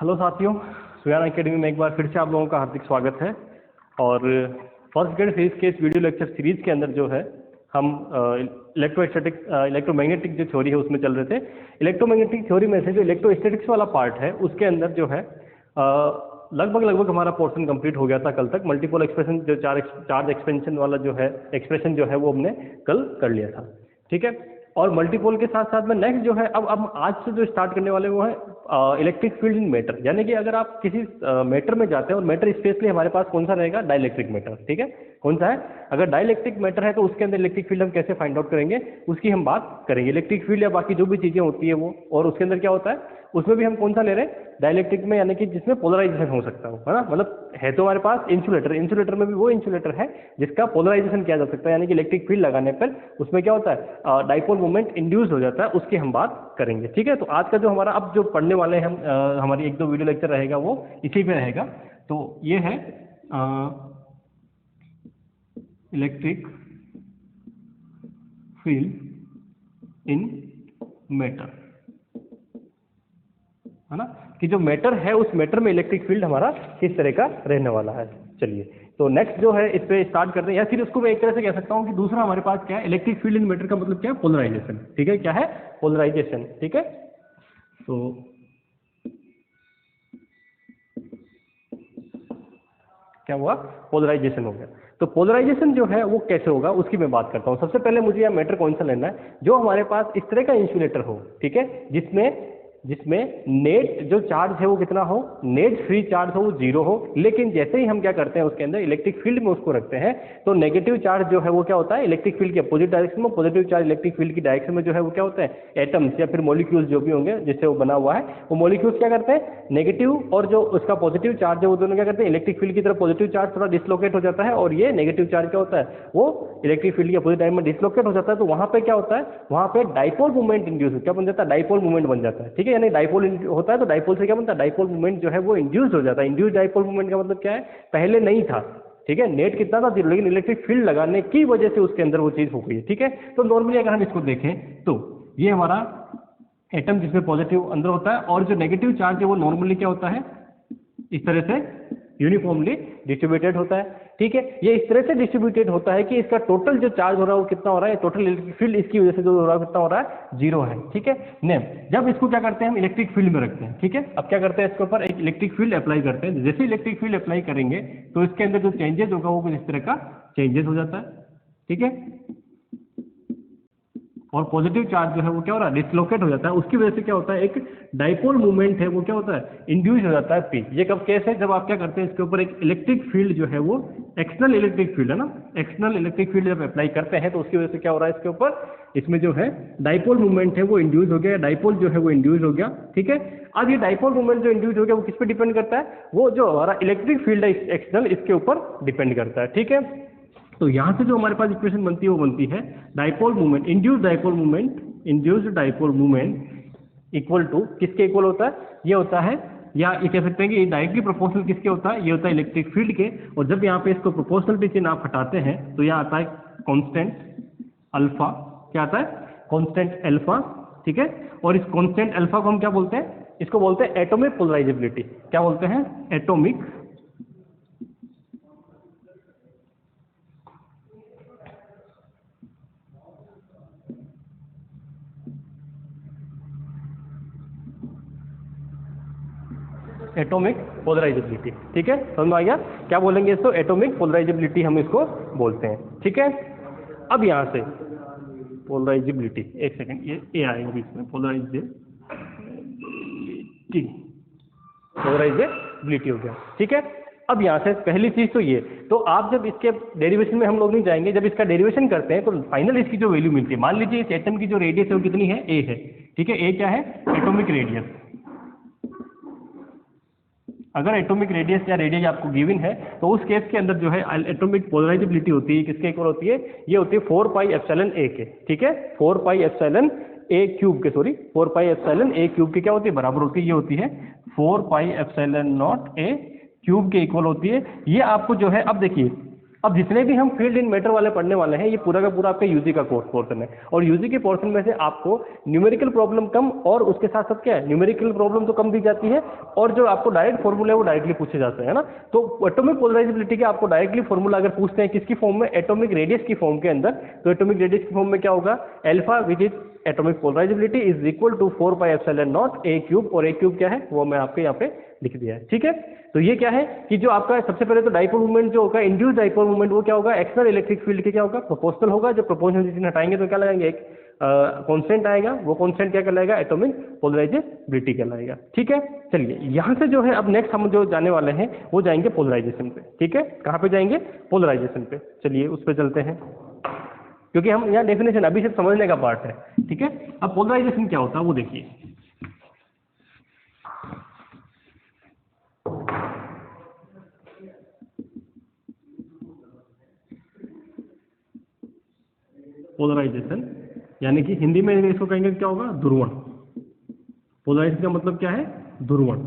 Hello साथियों, सुयान academy में एक बार फिर से आप लोगों का हार्दिक स्वागत है। और फर्स्ट ग्रेड सीरीज के इस वीडियो लेक्चर सीरीज के अंदर जो है हम इलेक्ट्रोमैग्नेटिक जो थ्योरी है उसमें चल रहे थे। इलेक्ट्रोमैग्नेटिक थ्योरी में से जो इलेक्ट्रोस्टैटिक्स वाला पार्ट है उसके अंदर जो है लगभग हमारा पोर्शन कंप्लीट हो गया था कल तक। मल्टीपल एक्सप्रेशन जो चार्ज एक्सपेंशन वाला जो है एक्सप्रेशन जो है वो हमने कल कर लिया था, ठीक है। और मल्टीपोल के साथ साथ में नेक्स्ट जो है अब आज से जो स्टार्ट करने वाले वो है इलेक्ट्रिक फील्ड इन मैटर, यानी कि अगर आप किसी मैटर में जाते हैं और मैटर स्पेशली हमारे पास कौन सा रहेगा, डाइलेक्ट्रिक मैटर, ठीक है। कौन सा है? अगर डाइलेक्ट्रिक मैटर है तो उसके अंदर इलेक्ट्रिक फील्ड हम कैसे फाइंड आउट करेंगे उसकी हम बात करेंगे। इलेक्ट्रिक फील्ड या बाकी जो भी चीजें होती है वो, और उसके अंदर क्या होता है उसमें भी हम कौन सा ले रहे हैं, डाइलेक्ट्रिक में, यानी कि जिसमें पोलराइजेशन हो सकता है ना। मतलब है तो हमारे पास इंसुलेटर में भी वो इंसुलेटर है जिसका पोलराइजेशन किया जा सकता है, यानी कि इलेक्ट्रिक फील्ड लगाने पर उसमें क्या होता है, डाइपोल मोमेंट इंड्यूस हो जाता है, उसकी हम बात करेंगे, ठीक है। तो आज का जो हमारा अब जो पढ़ने वाले हैं हम हमारी एक दो वीडियो लेक्चर रहेगा वो इसी पे रहेगा। तो ये है इलेक्ट्रिक फील्ड इन मैटर, है ना, कि जो मैटर है उस मैटर में इलेक्ट्रिक फील्ड हमारा किस तरह का रहने वाला है। चलिए तो नेक्स्ट जो है इस पे स्टार्ट करते हैं, या फिर उसको मैं एक तरह से कह सकता हूं कि दूसरा हमारे पास क्या है, इलेक्ट्रिक फील्ड इन मैटर का मतलब क्या है, पोलराइजेशन, ठीक है। क्या है? पोलराइजेशन, ठीक है। तो क्या हुआ, पोलराइजेशन हो गया। तो पोलराइजेशन जो है वो कैसे होगा उसकी मैं बात करता हूं। सबसे पहले मुझे यह मैटर कौन सा लेना है, जो हमारे पास इस तरह का इंसुलेटर हो, ठीक है, जिसमें नेट जो चार्ज है वो कितना हो, नेट फ्री चार्ज हो वो 0 हो। लेकिन जैसे ही हम क्या करते हैं उसके अंदर इलेक्ट्रिक फील्ड में उसको रखते हैं तो नेगेटिव चार्ज जो है वो क्या होता है, इलेक्ट्रिक फील्ड के अपोजिट डायरेक्शन में, पॉजिटिव चार्ज इलेक्ट्रिक फील्ड की डायरेक्शन में जो है वो क्या होता है, एटम्स या फिर मॉलिक्यूल्स जो भी होंगे जिससे वो बना हुआ है, वो मॉलिक्यूल्स क्या करते हैं, नेगेटिव और जो उसका पॉजिटिव चार्ज है वो दोनों क्या करते हैं, इलेक्ट्रिक फील्ड की तरफ पॉजिटिव चार्ज थोड़ा डिसलोकेट हो जाता है, और ये नेगेटिव चार्ज क्या होता है वो इलेक्ट्रिक फील्ड के अपोजिट डायरेक्शन में डिसलोकेट हो जाता है। तो वहां पे क्या होता है, वहां पे डाइपोल मूवमेंट इंड्यूस क्या बन जाता है, डाइपोल मूवमेंट बन जाता है, ठीक है। यानी डाइपोल होता है तो डाइपोल से क्या बनता है, डाइपोल मूवमेंट जो है वो इंड्यूस हो जाता है। इंड्यूस डाइपोल मूवमेंट का मतलब क्या है, पहले नहीं था, ठीक है, नेट कितना था 0, लेकिन इलेक्ट्रिक फील्ड लगाने की वजह से उसके अंदर वो चीज हो गई है, ठीक है। तो नॉर्मली अगर हम इसको देखें तो ये हमारा एटम जिसमें पॉजिटिव अंदर होता है, और जो नेगेटिव चार्ज है वो नॉर्मली क्या होता है, इस तरह से यूनिफॉर्मली डिस्ट्रीब्यूटेड होता है, ठीक है। ये इस तरह से डिस्ट्रीब्यूटेड होता है कि इसका टोटल जो चार्ज हो रहा है वो कितना हो रहा है, टोटल इलेक्ट्रिक फील्ड इसकी वजह से जो हो रहा है कितना हो रहा है, 0 है, ठीक है। नेम जब इसको क्या करते हैं हम इलेक्ट्रिक फील्ड में रखते हैं, ठीक है। अब क्या करते हैं इसके ऊपर एक इलेक्ट्रिक फील्ड अप्लाई करते हैं। जैसे इलेक्ट्रिक फील्ड अप्लाई करेंगे तो इसके अंदर जो चेंजेस होगा वो इस तरह का चेंजेस हो जाता है, ठीक है। और पॉजिटिव चार्ज जो है वो क्या हो रहा है, डिसलोकेट हो जाता है। उसकी वजह से क्या होता है, एक डाइपोल मूवमेंट है वो क्या होता है, इंड्यूस हो जाता है पी। ये कब केस है, जब आप क्या करते हैं इसके ऊपर एक इलेक्ट्रिक फील्ड जो है वो एक्सटर्नल इलेक्ट्रिक फील्ड है ना, एक्सटर्नल इलेक्ट्रिक फील्ड जब अप्लाई करते हैं तो उसकी वजह से क्या हो रहा है, इसके ऊपर इसमें जो है डाइपोल मूवमेंट है वो इंड्यूस हो गया, डाइपोल जो है वो इंड्यूस हो गया, ठीक है। अब ये डाइपोल मूवमेंट जो इंड्यूस हो गया वो किस पे डिपेंड करता है, वो जो हमारा इलेक्ट्रिक फील्ड है एक्सटर्नल इसके ऊपर डिपेंड करता है, ठीक है। तो यहां से जो हमारे पास इक्वेशन बनती है वो बनती है dipole movement, induced dipole movement equal to किसके इक्वल होता है, ये होता है, या ये कह सकते हैं कि डायरेक्टली प्रोपोर्शनल किसके होता है, ये होता है इलेक्ट्रिक फील्ड के। और जब यहाँ पे इसको प्रोपोर्शनलिटी चिन्ह आप हटाते हैं तो यहाँ आता है कांस्टेंट अल्फा, क्या आता है, कांस्टेंट अल्फा, ठीक है। और इस कांस्टेंट अल्फा को हम क्या बोलते हैं, इसको बोलते हैं एटॉमिक पोलराइजेबिलिटी। क्या बोलते हैं, एटॉमिक एटॉमिक पोलराइजेबिलिटी, ठीक है। समझ में आ गया, क्या बोलेंगे इसको, एटॉमिक पोलराइजेबिलिटी हम इसको बोलते हैं, ठीक है। अब यहां से पोलराइजेबिलिटी, एक सेकंड, ये आएगा बीच में, पोलराइजेबिलिटी हो गया, ठीक है। अब यहां से पहली चीज तो ये, तो आप जब इसके डेरिवेशन में हम लोग नहीं जाएंगे, जब इसका डेरिवेशन करते हैं तो फाइनल इसकी जो वैल्यू मिलती है, मान लीजिए इस एटम की जो रेडियस है वो कितनी है, ए है, ठीक है। ए क्या है, एटॉमिक रेडियस। अगर एटॉमिक रेडियस या रेडियस आपको गिवन है तो उस केस के अंदर जो है एटॉमिक पोलराइजेबिलिटी होती है किसके इक्वल होती है, ये होती है 4 पाई एप्सिलॉन ए के, ठीक है। 4 पाई एप्सिलॉन ए क्यूब के, सॉरी 4 पाई एप्सिलॉन ए क्यूब की क्या होती है, बराबर होती है, ये होती है 4 pi epsilon not a cube के इक्वल होती है। ये आपको जो है, अब देखिए अब जितने भी हम फील्ड इन मैटर वाले पढ़ने वाले हैं, ये पूरा का पूरा आपका यूजी का कोर्स पोर्शन है, और यूजी के पोर्शन में से आपको न्यूमेरिकल प्रॉब्लम कम और उसके साथ साथ क्या है, न्यूमेरिकल प्रॉब्लम तो कम दी जाती है, और जो आपको डायरेक्ट फॉर्मूला है वो डायरेक्टली पूछे जाते हैं ना। तो एटॉमिक पोलराइजेबिलिटी के आपको डायरेक्टली फॉर्मूला अगर पूछते हैं किसकी फॉर्म में, एटॉमिक रेडियस की फॉर्म के अंदर, तो एटॉमिक रेडियस की फॉर्म में क्या होगा, alpha which is atomic polarizability is equal to 4πε0 a cube, और a क्यूब क्या है वो मैं आपके यहाँ पे लिख दिया है। ठीक है, तो ये क्या है कि जो आपका सबसे पहले तो डाइपोल मूवमेंट जो होगा, इंड्यूस डाइपोल मूवमेंट, वो क्या होगा, एक्सटर्नल इलेक्ट्रिक फील्ड के क्या होगा, प्रोपोर्शनल होगा। जब प्रोपोर्शनल चिन्ह हटाएंगे तो क्या लगाएंगे, एक कांस्टेंट आएगा, वो कांस्टेंट क्या कहलाएगा, एटॉमिक पोलराइजेबिलिटी कहलाएगा। ठीक है, चलिए यहाँ से जो है अब नेक्स्ट हम जो जाने वाले हैं वो जाएंगे पोलराइजेशन पे। ठीक है, कहाँ पे जाएंगे, पोलराइजेशन पे। चलिए उस पर चलते हैं, क्योंकि हम यहाँ डेफिनेशन अभी सिर्फ समझने का पार्ट है। ठीक है, अब पोलराइजेशन क्या होता है वो देखिए। पोलराइजेशन यानी कि हिंदी में इसको कहेंगे क्या होगा, ध्रुवण। पोलराइजेशन का मतलब क्या है, ध्रुवण।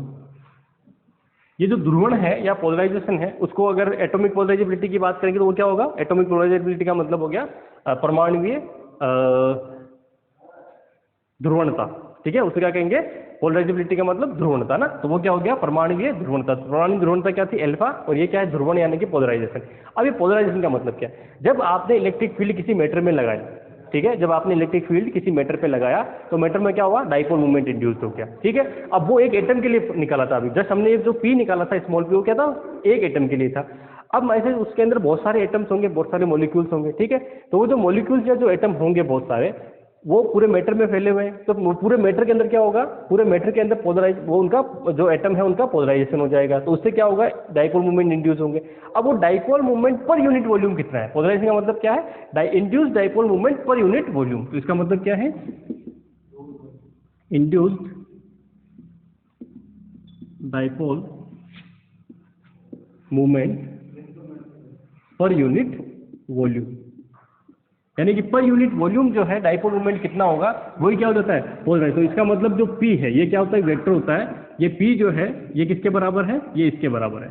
ये जो ध्रुवण है या पोलराइजेशन है, उसको अगर एटॉमिक पोलराइजेबिलिटी की बात करेंगे तो वो क्या होगा, एटॉमिक पोलराइजेबिलिटी का मतलब हो गया परमाणुवीय ध्रुवणता। ठीक है, उसको क्या कहेंगे, पोलराइजेबिलिटी का मतलब ध्रुवणता ना, तो वो क्या हो गया, परमाणुवीय ध्रुवणता। परमाणु ध्रुवणता क्या थी, अल्फा, और ये क्या है, ध्रुवण यानी कि पोलराइजेशन। अब ये पोलराइजेशन का मतलब क्या है, जब आपने इलेक्ट्रिक फील्ड किसी मैटर में लगाया, ठीक है, जब आपने इलेक्ट्रिक फील्ड किसी मैटर पे लगाया तो मैटर में क्या हुआ, डाइपोल मूवमेंट इंड्यूस हो गया। ठीक है, अब वो एक एटम के लिए निकाला था, अभी जस्ट हमने जो पी निकाला था स्मॉल पी, वो क्या था, एक एटम के लिए था। अब ऐसे उसके अंदर बहुत सारे एटम्स होंगे, बहुत सारे मॉलिक्यूल्स होंगे। ठीक है, तो वो जो मॉलिक्यूल्स या जो एटम होंगे बहुत सारे, वो पूरे मैटर में फैले हुए हैं, तो पूरे मैटर के अंदर क्या होगा, पूरे मैटर के अंदर पोलराइज, वो उनका जो एटम है उनका पोलराइजेशन हो जाएगा, तो उससे क्या होगा, डाइपोल मूवमेंट इंड्यूस होंगे। अब वो dipole movement per unit volume कितना है, पोलराइजेशन का मतलब क्या है, induce dipole movement per unit volume. तो इसका मतलब क्या है, induced dipole movement per unit volume, यानी कि पर यूनिट वॉल्यूम जो है डाइपोल मूवमेंट कितना होगा, वही क्या हो जाता है, पोलराइज। तो इसका मतलब जो P है ये क्या होता है, वेक्टर होता है। ये P जो है ये किसके बराबर है, ये इसके बराबर है।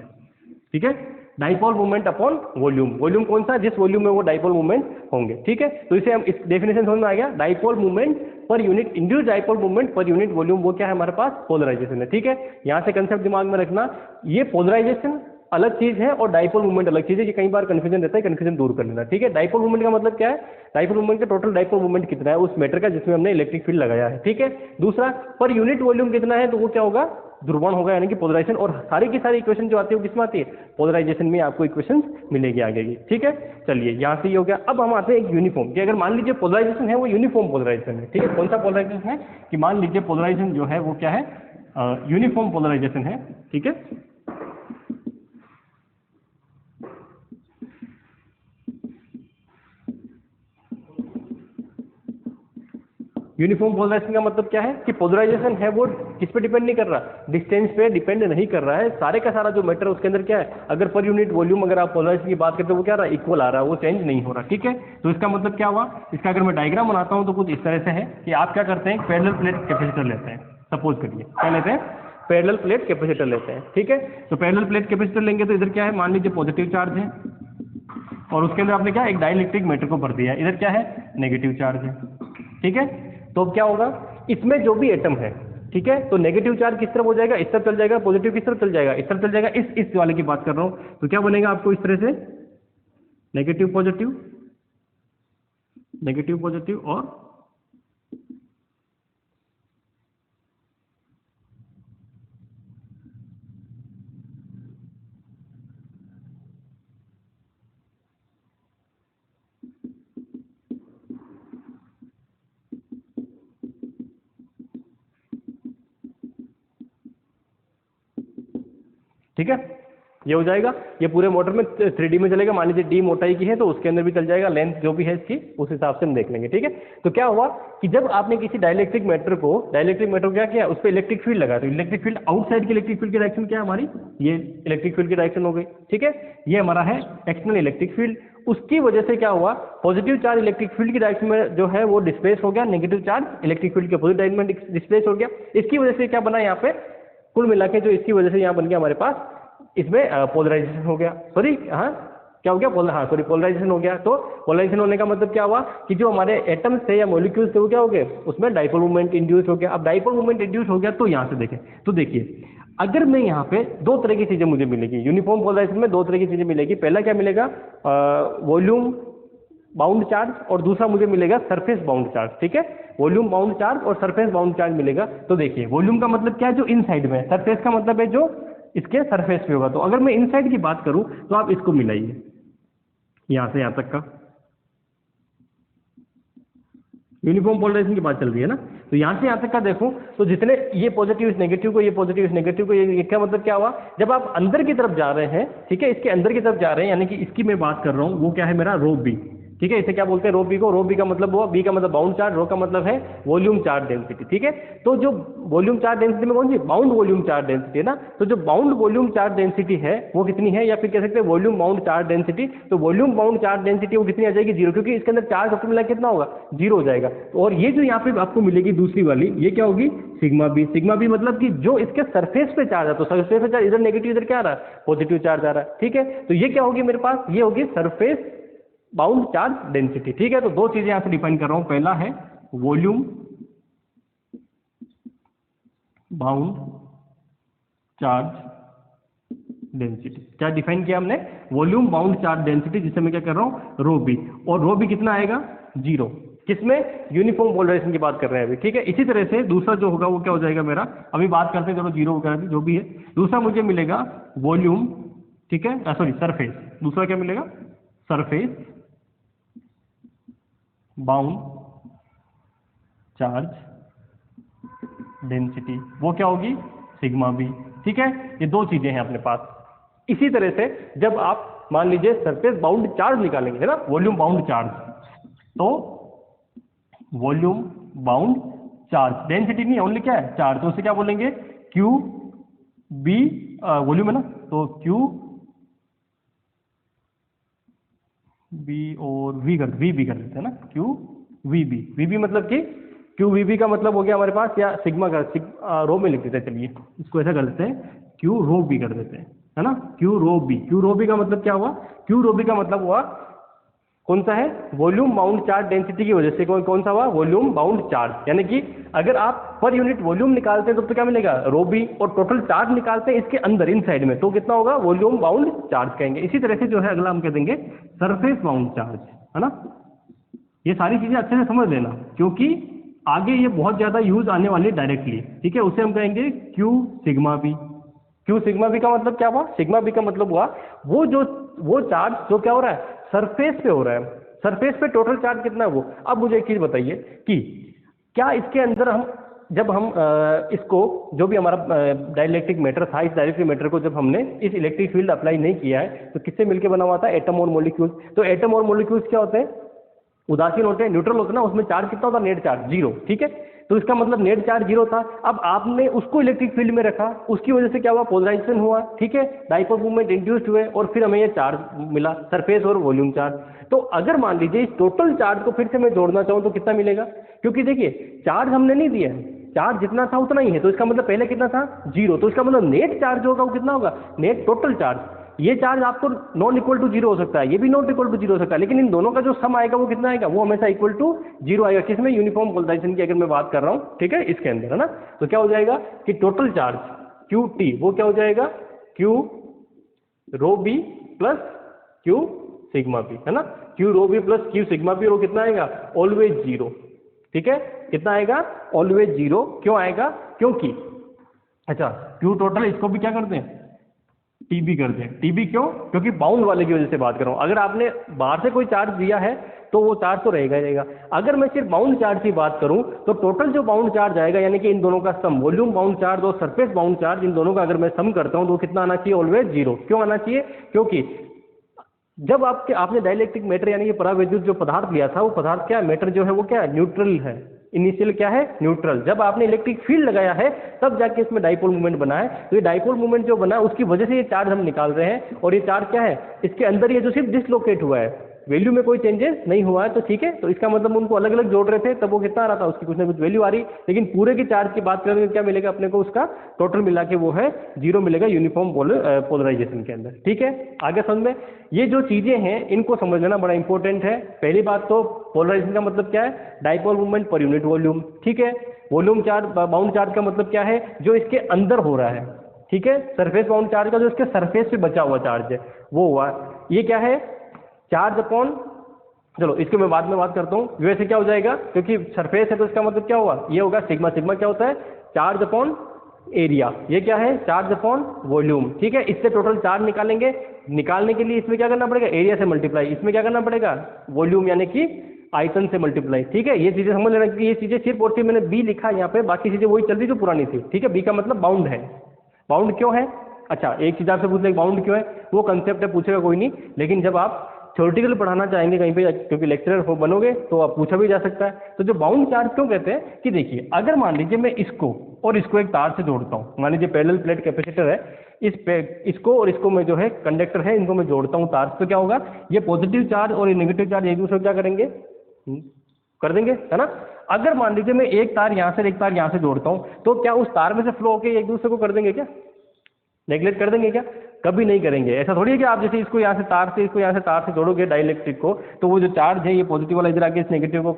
ठीक है, dipole movement upon volume. Volume कौन सा, जिस वॉल्यूम में वो डाइपोल मूवमेंट होंगे। ठीक है, तो इसे हम इस डेफिनेशन समझ में आ गया, dipole movement per unit, induce dipole movement per unit volume, वो क्या है हमारे पास, पोलराइजेशन है। ठीक है, यहाँ से कंसेप्ट दिमाग में रखना, ये पोलराइजेशन अलग चीज है और डाइपोल मूवमेंट अलग चीज है, ये कई बार कंफ्यूजन रहता है, कंफ्यूजन दूर कर लेना। ठीक है, डाइपोल मूवमेंट का मतलब क्या है, डाइपोल मूवमेंट का टोटल डाइपोल मूवमेंट कितना है उस मैटर का जिसमें हमने इलेक्ट्रिक फील्ड लगाया है। ठीक है, दूसरा पर यूनिट वॉल्यूम कितना है, तो वो क्या होगा, ध्रुवण होगा, यानी कि पोलराइजेशन। और सारी की सारी इक्वेशन जो आती है वो किसमें आती है, पोलराइजेशन में आपको इक्वेशन मिलेगी आगे की। ठीक है, चलिए यहाँ से ये हो गया। अब हम आते हैं एक यूनिफॉर्म, कि अगर मान लीजिए पोलराइजेशन है वो यूनिफॉर्म पोलराइजेशन है। ठीक है, कौन सा पोलराइजेशन है, कि मान लीजिए पोलराइजेशन जो है वो क्या है, यूनिफॉर्म पोलराइजेशन है। ठीक है, यूनिफॉर्म पोलराइजेशन का मतलब क्या है, कि पोलराइजेशन है वो किस पे डिपेंड नहीं कर रहा, डिस्टेंस पे डिपेंड नहीं कर रहा है। सारे का सारा जो मैटर है उसके अंदर क्या है, अगर पर यूनिट वॉल्यूम अगर आप पोलराइजेशन की बात करते हो वो क्या रहा, इक्वल आ रहा है, वो चेंज नहीं हो रहा। ठीक है, तो इसका मतलब क्या हुआ, इसका अगर मैं डायग्राम बनाता हूं तो कुछ इस तरह से है कि आप क्या करते हैं, पैरेलल प्लेट कैपेसिटर लेते हैं। सपोज करिए क्या लेते हैं, पैरेलल प्लेट कैपेसिटर लेते हैं। ठीक है, तो पैरेलल प्लेट कैपेसिटर लेंगे तो इधर क्या है, मान लीजिए पॉजिटिव चार्ज है, और उसके अंदर आपने क्या, एक डाइलेक्ट्रिक मैटर को भर दिया, इधर क्या है, नेगेटिव चार्ज है। ठीक है, तो अब क्या होगा, इसमें जो भी एटम है, ठीक है, तो नेगेटिव चार्ज किस तरफ हो जाएगा, इस तरफ चल जाएगा, पॉजिटिव किस तरफ चल जाएगा, इस तरफ चल जाएगा। इस वाले की बात कर रहा हूं, तो क्या बनेगा आपको इस तरह से, नेगेटिव पॉजिटिव, नेगेटिव पॉजिटिव, और ठीक है, ये हो जाएगा। ये पूरे मोटर में 3D में चलेगा, मान लीजिए D मोटाई की है तो उसके अंदर भी चल जाएगा, लेंथ जो भी है इसकी उस हिसाब से हम देख लेंगे। ठीक है, तो क्या हुआ कि जब आपने किसी डाइलेक्ट्रिक मैटर को क्या किया, उस पर इलेक्ट्रिक फील्ड लगा, तो इलेक्ट्रिक फील्ड आउटसाइड की इलेक्ट्रिक फील्ड की डायरेक्शन क्या है हमारी, ये इलेक्ट्रिक फील्ड की डायरेक्शन हो गई। ठीक है, ये हमारा है एक्सटर्नल इलेक्ट्रिक फील्ड। उसकी वजह से क्या हुआ, पॉजिटिव चार्ज इलेक्ट्रिक फील्ड की डायरेक्शन में जो है वो डिस्प्लेस हो गया, नेगेटिव चार्ज इलेक्ट्रिक फील्ड के अपोजिट डायरेक्शन में डिस्प्लेस हो गया। इसकी वजह से क्या बना यहाँ पे, कुल मिला के जो इसकी वजह से यहाँ बन गया हमारे पास, इसमें पोलराइजेशन हो गया। सॉरी, हाँ क्या हो गया, हाँ सॉरी, पोलराइजेशन हो गया। तो पोलराइजेशन होने का मतलब क्या हुआ कि जो हमारे एटम्स थे या मॉलिक्यूल्स थे वो क्या हो गए, उसमें डाइपोल मूवमेंट इंड्यूस हो गया। अब डाइपोल मूवमेंट इंड्यूस हो गया तो यहाँ से देखें, तो देखिए अगर मैं यहाँ पे दो तरह की चीजें मुझे मिलेगी, यूनिफॉर्म पोलराइजेशन में दो तरह की चीजें मिलेगी। पहला क्या मिलेगा, वॉल्यूम बाउंड चार्ज, और दूसरा मुझे मिलेगा सरफेस बाउंड चार्ज। ठीक है, वॉल्यूम बाउंड चार्ज और सरफेस बाउंड चार्ज मिलेगा। तो देखिए वॉल्यूम का मतलब क्या है, जो इनसाइड में है, सरफेस का मतलब है जो इसके सरफेस पे होगा। तो अगर मैं इनसाइड की बात करूं तो आप इसको मिलाइए, यहां से यहां तक का यूनिफॉर्म पोलराइजेशन की बात चल रही है ना, तो यहां से यहां तक का देखूं तो जितने ये पॉजिटिव इस नेगेटिव को, ये पॉजिटिव इस नेगेटिव को, ये क्या मतलब क्या हुआ, जब आप अंदर की तरफ जा रहे हैं, ठीक है, इसके अंदर की तरफ जा रहे हैं, यानी कि इसकी मैं बात कर रहा हूं, वो क्या है मेरा रो बी। ठीक है, इसे क्या बोलते हैं, रो बी को। रो बी का मतलब हुआ, बी का मतलब बाउंड चार्ज, रो का मतलब है वॉल्यूम चार्ज डेंसिटी। ठीक है, तो जो वॉल्यूम चार्ज डेंसिटी में कौन सी, बाउंड वॉल्यूम चार्ज डेंसिटी है ना, तो जो बाउंड वॉल्यूम चार्ज डेंसिटी है वो कितनी है, या फिर कह सकते हैं वॉल्यूम बाउंड चार्ज डेंसिटी। तो वॉल्यूम बाउंड चार्ज डेंसिटी वो कितनी आ जाएगी, जीरो, क्योंकि इसके अंदर चार्ज सबको मिला कितना होगा, जीरो हो जाएगा। और ये जो यहाँ पे आपको मिलेगी दूसरी वाली, ये क्या होगी, सिग्मा बी। सिग्मा बी मतलब कि जो इसके सरफेस पे चार्ज है, तो सरफेस पे चार्ज इधर नेगेटिव, इधर क्या आ रहा है, पॉजिटिव चार्ज आ रहा है। ठीक है, तो ये क्या होगी मेरे पास, ये होगी सरफेस बाउंड चार्ज डेंसिटी। ठीक है, तो दो चीजें यहां से डिफाइन कर रहा हूं, पहला है वॉल्यूम बाउंड चार्ज डेंसिटी। क्या डिफाइन किया हमने, वॉल्यूम बाउंड चार्ज डेंसिटी, जिसे मैं क्या कर रहा हूं, रो बी। और रो बी कितना आएगा, जीरो। किसमें, यूनिफॉर्म पोलराइजेशन की बात कर रहे हैं अभी। ठीक है, इसी तरह से दूसरा जो होगा वो क्या हो जाएगा मेरा, अभी बात करते हैं, चलो जीरो वगैरह जो भी है। दूसरा मुझे मिलेगा वॉल्यूम, ठीक है, सॉरी सरफेस, दूसरा क्या मिलेगा, सरफेस बाउंड चार्ज डेंसिटी, वो क्या होगी, सिग्मा बी। ठीक है, ये दो चीजें हैं अपने पास। इसी तरह से जब आप मान लीजिए सरफेस बाउंड चार्ज निकालेंगे, है ना, वॉल्यूम बाउंड चार्ज, तो वॉल्यूम बाउंड चार्ज डेंसिटी नहीं, ओनली क्या है, चार्ज, तो उसे क्या बोलेंगे, क्यू बी, वॉल्यूम है ना, तो क्यू बी और वी कर देते हैं ना, Q V B. V B मतलब कि क्यू वी बी का मतलब हो गया हमारे पास, या सिग्मा का रो में लिख देते हैं, चलिए इसको ऐसा कर देते हैं, क्यू रो बी कर देते हैं, है ना, q rho b. Q rho B का मतलब क्या हुआ, क्यू रो बी का मतलब हुआ कौन सा है, वॉल्यूम बाउंड चार्ज डेंसिटी की वजह से कौन सा हुआ, वॉल्यूम बाउंड चार्ज। यानी कि अगर आप पर यूनिट वॉल्यूम निकालते हैं तो क्या मिलेगा, रो बी, और टोटल चार्ज निकालते हैं इसके अंदर इनसाइड में, तो कितना होगा, वॉल्यूम बाउंड चार्ज कहेंगे। इसी तरह से जो है अगला हम कह देंगे सरफेस बाउंड चार्ज, है ना। ये सारी चीजें अच्छे से समझ लेना, क्योंकि आगे ये बहुत ज्यादा यूज आने वाली है डायरेक्टली। ठीक है, उसे हम कहेंगे Q sigma B. Q sigma B का मतलब क्या हुआ, सिग्मा बी का मतलब हुआ वो चार्ज जो क्या हो रहा है, सरफेस पे हो रहा है, सरफेस पे टोटल चार्ज कितना है वो। अब मुझे एक चीज बताइए कि क्या इसके अंदर हम जब हम इसको, जो भी हमारा डाइलेक्ट्रिक मैटर था, इस डाइलेक्ट्रिक मैटर को जब हमने इस इलेक्ट्रिक फील्ड अप्लाई नहीं किया है, तो किससे मिलकर बना हुआ था, एटम और मॉलिक्यूल्स। तो एटम और मॉलिक्यूल्स क्या होते हैं, उदासीन होते हैं, न्यूट्रल होते हैं ना, उसमें चार्ज कितना होता है, नेट चार्ज जीरो। ठीक है, तो इसका मतलब नेट चार्ज जीरो था। अब आपने उसको इलेक्ट्रिक फील्ड में रखा, उसकी वजह से क्या हुआ, पोलराइजेशन हुआ। ठीक है, डाइपोल मूवमेंट इंड्यूस्ड हुए, और फिर हमें ये चार्ज मिला, सरफेस और वॉल्यूम चार्ज। तो अगर मान लीजिए इस टोटल चार्ज को फिर से मैं जोड़ना चाहूँ तो कितना मिलेगा, क्योंकि देखिए चार्ज हमने नहीं दिया है, चार्ज जितना था उतना ही है, तो इसका मतलब पहले कितना था, जीरो। तो इसका मतलब नेट चार्ज होगा वो कितना होगा, नेट टोटल चार्ज। ये चार्ज आपको नॉन इक्वल टू जीरो हो सकता है, ये भी नॉट इक्वल टू जीरो हो सकता है, लेकिन इन दोनों का जो सम आएगा वो कितना आएगा, वो हमेशा इक्वल टू जीरो आएगा। किसमें, यूनिफॉर्म पोलराइजेशन की अगर मैं बात कर रहा हूँ, ठीक है, इसके अंदर, है ना। तो क्या हो जाएगा कि टोटल चार्ज क्यू टी वो क्या हो जाएगा, q rho b plus q sigma b, है ना। Q rho b plus q sigma b, और कितना आएगा, ऑलवेज जीरो। ठीक है, कितना आएगा, ऑलवेज जीरो। क्यों आएगा, क्योंकि अच्छा क्यू टोटल इसको भी क्या करते हैं, टीबी कर दें। टीबी क्यों, क्योंकि बाउंड वाले की वजह से बात कर रहा हूं। अगर आपने बाहर से कोई चार्ज दिया है तो वो चार्ज तो रहेगा ही रहेगा। अगर मैं सिर्फ बाउंड चार्ज की बात करूं तो टोटल जो बाउंड चार्ज आएगा, यानी कि इन दोनों का सम, वॉल्यूम बाउंड चार्ज और सरफेस बाउंड चार्ज, इन दोनों का अगर मैं सम करता हूं तो कितना आना चाहिए, ऑलवेज जीरो। क्यों आना चाहिए, क्योंकि जब आपने डाइलेक्ट्रिक मैटर यानी कि परावैद्युत जो पदार्थ लिया था, वो पदार्थ क्या है, मैटर जो है वो क्या है, न्यूट्रल है। इनिशियल क्या है, न्यूट्रल। जब आपने इलेक्ट्रिक फील्ड लगाया है तब जाके इसमें डाइपोल मूवमेंट बना है। तो ये डाइपोल मूवमेंट जो बना है उसकी वजह से ये चार्ज हम निकाल रहे हैं, और ये चार्ज क्या है, इसके अंदर ये जो सिर्फ डिसलोकेट हुआ है, वैल्यू में कोई चेंजेस नहीं हुआ है तो ठीक है, तो इसका मतलब उनको अलग अलग जोड़ रहे थे तब वो कितना आ रहा था, उसकी कुछ ना कुछ वैल्यू आ रही, लेकिन पूरे के चार्ज की बात करेंगे क्या मिलेगा अपने को, उसका टोटल मिला के वो है 0 मिलेगा यूनिफॉर्म पोलराइजेशन के अंदर। ठीक है, आगे समझ में, ये जो चीजें हैं इनको समझ लेना बड़ा इंपॉर्टेंट है। पहली बात तो पोलराइजेशन का मतलब क्या है, dipole movement per unit volume. ठीक है, वॉल्यूम चार्ज बाउंड चार्ज का मतलब क्या है, जो इसके अंदर हो रहा है। ठीक है, सरफेस बाउंड चार्ज का जो इसके सरफेस पे बचा हुआ चार्ज है वो हुआ, ये क्या है, चार्ज अपॉन, चलो इसको मैं बाद में बात करता हूँ, वैसे क्या हो जाएगा, क्योंकि सरफेस है तो इसका मतलब क्या हुआ, ये होगा सिग्मा। सिग्मा क्या होता है, चार्ज अपॉन एरिया, ये क्या है, चार्ज अपॉन वॉल्यूम। ठीक है, इससे टोटल चार्ज निकालेंगे, निकालने के लिए इसमें क्या करना पड़ेगा, एरिया से मल्टीप्लाई, इसमें क्या करना पड़ेगा, वॉल्यूम यानी कि आयतन से मल्टीप्लाई। ठीक है, ये चीजें समझ लेना कि ये चीजें सिर्फ और सिर्फ मैंने बी लिखा यहाँ पे, बाकी चीजें वही चल रही जो पुरानी थी। ठीक है, बी का मतलब बाउंड है। बाउंड क्यों है, अच्छा एक चीज आपसे पूछ ले बाउंड क्यों है, वो कंसेप्ट है, पूछेगा कोई नहीं, लेकिन जब आप थ्योरेटिकल पढ़ाना चाहेंगे कहीं पे, क्योंकि लेक्चरर हो बनोगे तो आप पूछा भी जा सकता है। तो जो बाउंड चार्ज क्यों कहते हैं कि देखिए, अगर मान लीजिए मैं इसको और इसको एक तार से जोड़ता हूँ, मान लीजिए पैरेलल प्लेट कैपेसिटर है, इसको और इसको मैं जो है कंडक्टर है, इनको मैं जोड़ता हूँ तार से, तो क्या होगा, ये पॉजिटिव चार्ज और ये नेगेटिव चार्ज एक दूसरे को क्या करेंगे, कर देंगे, है ना। अगर मान लीजिए मैं एक तार यहाँ से एक तार यहाँ से जोड़ता हूँ, तो क्या उस तार में से फ्लो होकर एक दूसरे को कर देंगे क्या, नेग्लेक्ट कर देंगे क्या, कभी नहीं करेंगे। ऐसा थोड़ी है कि आप जैसे इसको यहाँ से तार से, इसको यहाँ से तार से जोड़ोगे डाइलेक्ट्रिक को, तो वो जो चार्ज है ये पॉजिटिव वाला इधर आके इस नेगेटिव को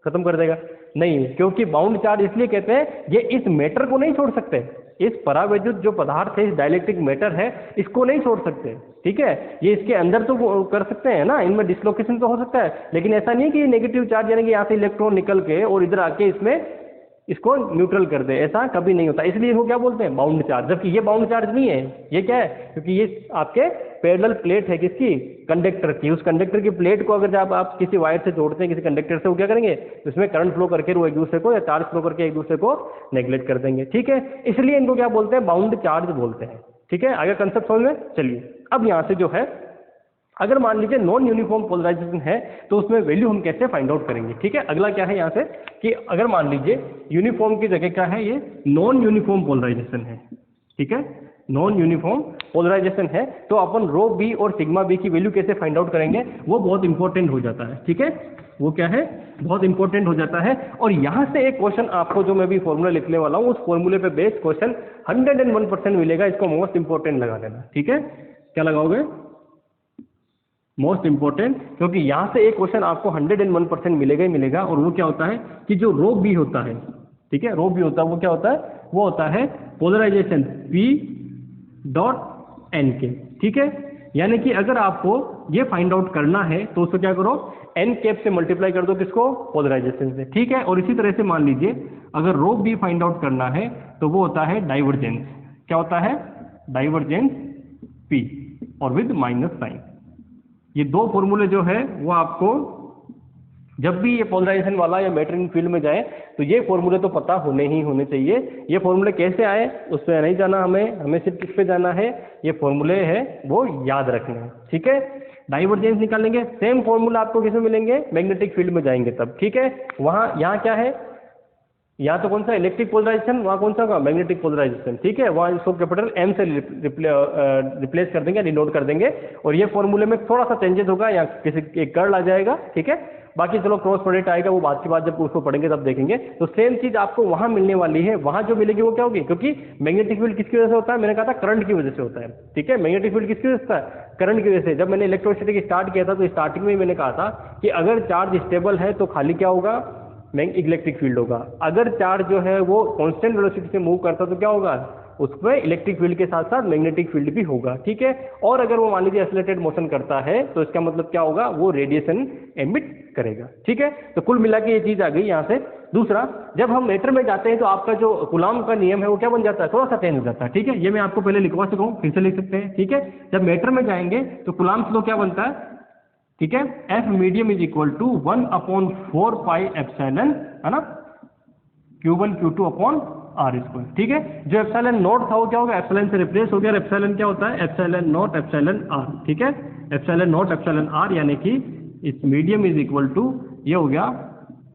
खत्म कर देगा, नहीं, क्योंकि बाउंड चार्ज इसलिए कहते हैं, ये इस मैटर को नहीं छोड़ सकते, इस परावैद्युत जो पदार्थ है, इस डाइलेक्ट्रिक मैटर है, इसको नहीं छोड़ सकते। ठीक है, ये इसके अंदर तो कर सकते हैं ना, इनमें डिसलोकेशन तो हो सकता है, लेकिन ऐसा नहीं है कि ये नेगेटिव चार्ज यानी कि यहाँ से इलेक्ट्रॉन निकल के और इधर आके इसमें इसको न्यूट्रल कर दे, ऐसा कभी नहीं होता, इसलिए इसको क्या बोलते हैं, बाउंड चार्ज। जबकि ये बाउंड चार्ज नहीं है, ये क्या है, क्योंकि ये आपके पैरेलल प्लेट है, किसकी, कंडक्टर की। उस कंडक्टर की प्लेट को अगर जब आप किसी वायर से जोड़ते हैं किसी कंडक्टर से, वो क्या करेंगे, उसमें करंट फ्लो करके वो एक दूसरे को, या चार्ज फ्लो करके एक दूसरे को नेग्लेक्ट कर देंगे। ठीक है, इसलिए इनको क्या बोलते हैं, बाउंड चार्ज बोलते हैं। ठीक है, आगे कंसेप्ट समझ में, चलिए अब यहाँ से जो है, अगर मान लीजिए नॉन यूनिफॉर्म पोलराइजेशन है तो उसमें वैल्यू हम कैसे फाइंड आउट करेंगे। ठीक है, अगला क्या है यहाँ से कि अगर मान लीजिए यूनिफॉर्म की जगह क्या है, ये नॉन यूनिफॉर्म पोलराइजेशन है। ठीक है, नॉन यूनिफॉर्म पोलराइजेशन है, तो अपन रो बी और सिग्मा बी की वैल्यू कैसे फाइंड आउट करेंगे, वो बहुत इंपॉर्टेंट हो जाता है। ठीक है, वो क्या है, बहुत इंपॉर्टेंट हो जाता है। और यहाँ से एक क्वेश्चन आपको जो मैं भी फॉर्मूला लिखने वाला हूँ, उस फॉर्मूले पे बेस्ड क्वेश्चन 101% मिलेगा, इसको मोस्ट इंपॉर्टेंट लगा देना। ठीक है, क्या लगाओगे, मोस्ट इंपॉर्टेंट, क्योंकि यहां से एक क्वेश्चन आपको 101% मिलेगा ही मिलेगा। और वो क्या होता है कि जो रो बी होता है, ठीक है, रो बी होता है, वो क्या होता है, वो होता है पोलराइजेशन P डॉट एन के। ठीक है, यानी कि अगर आपको ये फाइंड आउट करना है तो उसको क्या करो, एन कैप से मल्टीप्लाई कर दो, किसको, पोलराइजेशन से। ठीक है, और इसी तरह से मान लीजिए अगर रो बी फाइंड आउट करना है तो वो होता है डाइवर्जेंस, क्या होता है, डाइवर्जेंस P और विद माइनस साइन। ये दो फॉर्मूले जो है वो आपको जब भी ये पोलराइजेशन वाला या मैटरिंग फील्ड में जाए तो ये फॉर्मूले तो पता होने ही होने चाहिए। ये फॉर्मूले कैसे आए उस पर नहीं जाना हमें सिर्फ किस पे जाना है, ये फॉर्मूले है वो याद रखना है। ठीक है, डाइवर्जेंस निकालेंगे, सेम फॉर्मूला आपको किसमें मिलेंगे, मैग्नेटिक फील्ड में जाएंगे तब। ठीक है, वहाँ यहाँ क्या है, यहाँ तो कौन सा इलेक्ट्रिक पोलराइजेशन, वहाँ कौन सा होगा, मैग्नेटिक पोलराइजेशन। ठीक है, वहाँ इसको कैपिटल एम से रिप्लेस कर देंगे, डिनोट कर देंगे। और ये फॉर्मूले में थोड़ा सा चेंजेस होगा, या किसी एक कर्ल आ जाएगा। ठीक है, बाकी चलो क्रॉस प्रोडक्ट आएगा, वो बात की बात जब उसको पढ़ेंगे तब देखेंगे। तो सेम चीज आपको वहाँ मिलने वाली है, वहाँ जो मिलेगी वो क्या होगी, क्योंकि मैग्नेटिक फील्ड किसकी वजह से होता है, मैंने कहा था करंट की वजह से होता है। ठीक है, मैग्नेटिक फील्ड किसकी वजह से होता है, करंट की वजह से। जब मैंने इलेक्ट्रोस्टैटिक स्टार्ट किया था तो स्टार्टिंग में मैंने कहा था कि अगर चार्ज स्टेबल है तो खाली क्या होगा, इलेक्ट्रिक फील्ड होगा। अगर चार्ज जो है वो कांस्टेंट वेलोसिटी से मूव करता तो क्या होगा, उसमें इलेक्ट्रिक फील्ड के साथ साथ मैग्नेटिक फील्ड भी होगा। ठीक है, और अगर वो मान लीजिए एक्सेलरेटेड मोशन करता है तो इसका मतलब क्या होगा, वो रेडिएशन एमिट करेगा। ठीक है, तो कुल मिला के ये चीज आ गई यहाँ से। दूसरा, जब हम मैटर में जाते हैं तो आपका जो कूलॉम का नियम है वो क्या बन जाता है, थोड़ा सा चेंज हो जाता है। ठीक है, ये मैं आपको पहले लिखवा चुका हूँ, फिर से लिख सकते हैं। ठीक है, जब मैटर में जाएंगे तो कूलॉम्स लॉ क्या बनता है, ठीक है, F medium is equal to 1/4 pi epsilon, है ना, Q1 Q2 upon are square. ठीक है, जो एप्सिलॉन नॉट था वो क्या होगा, एप्सिलॉन से रिप्लेस हो गया। एप्सिलॉन क्या होता है, एप्सिलॉन नॉट एप्सिलॉन आर। ठीक है, एप्सिलॉन नॉट एप्सिलॉन आर यानी कि इस मीडियम इज इक्वल टू ये हो गया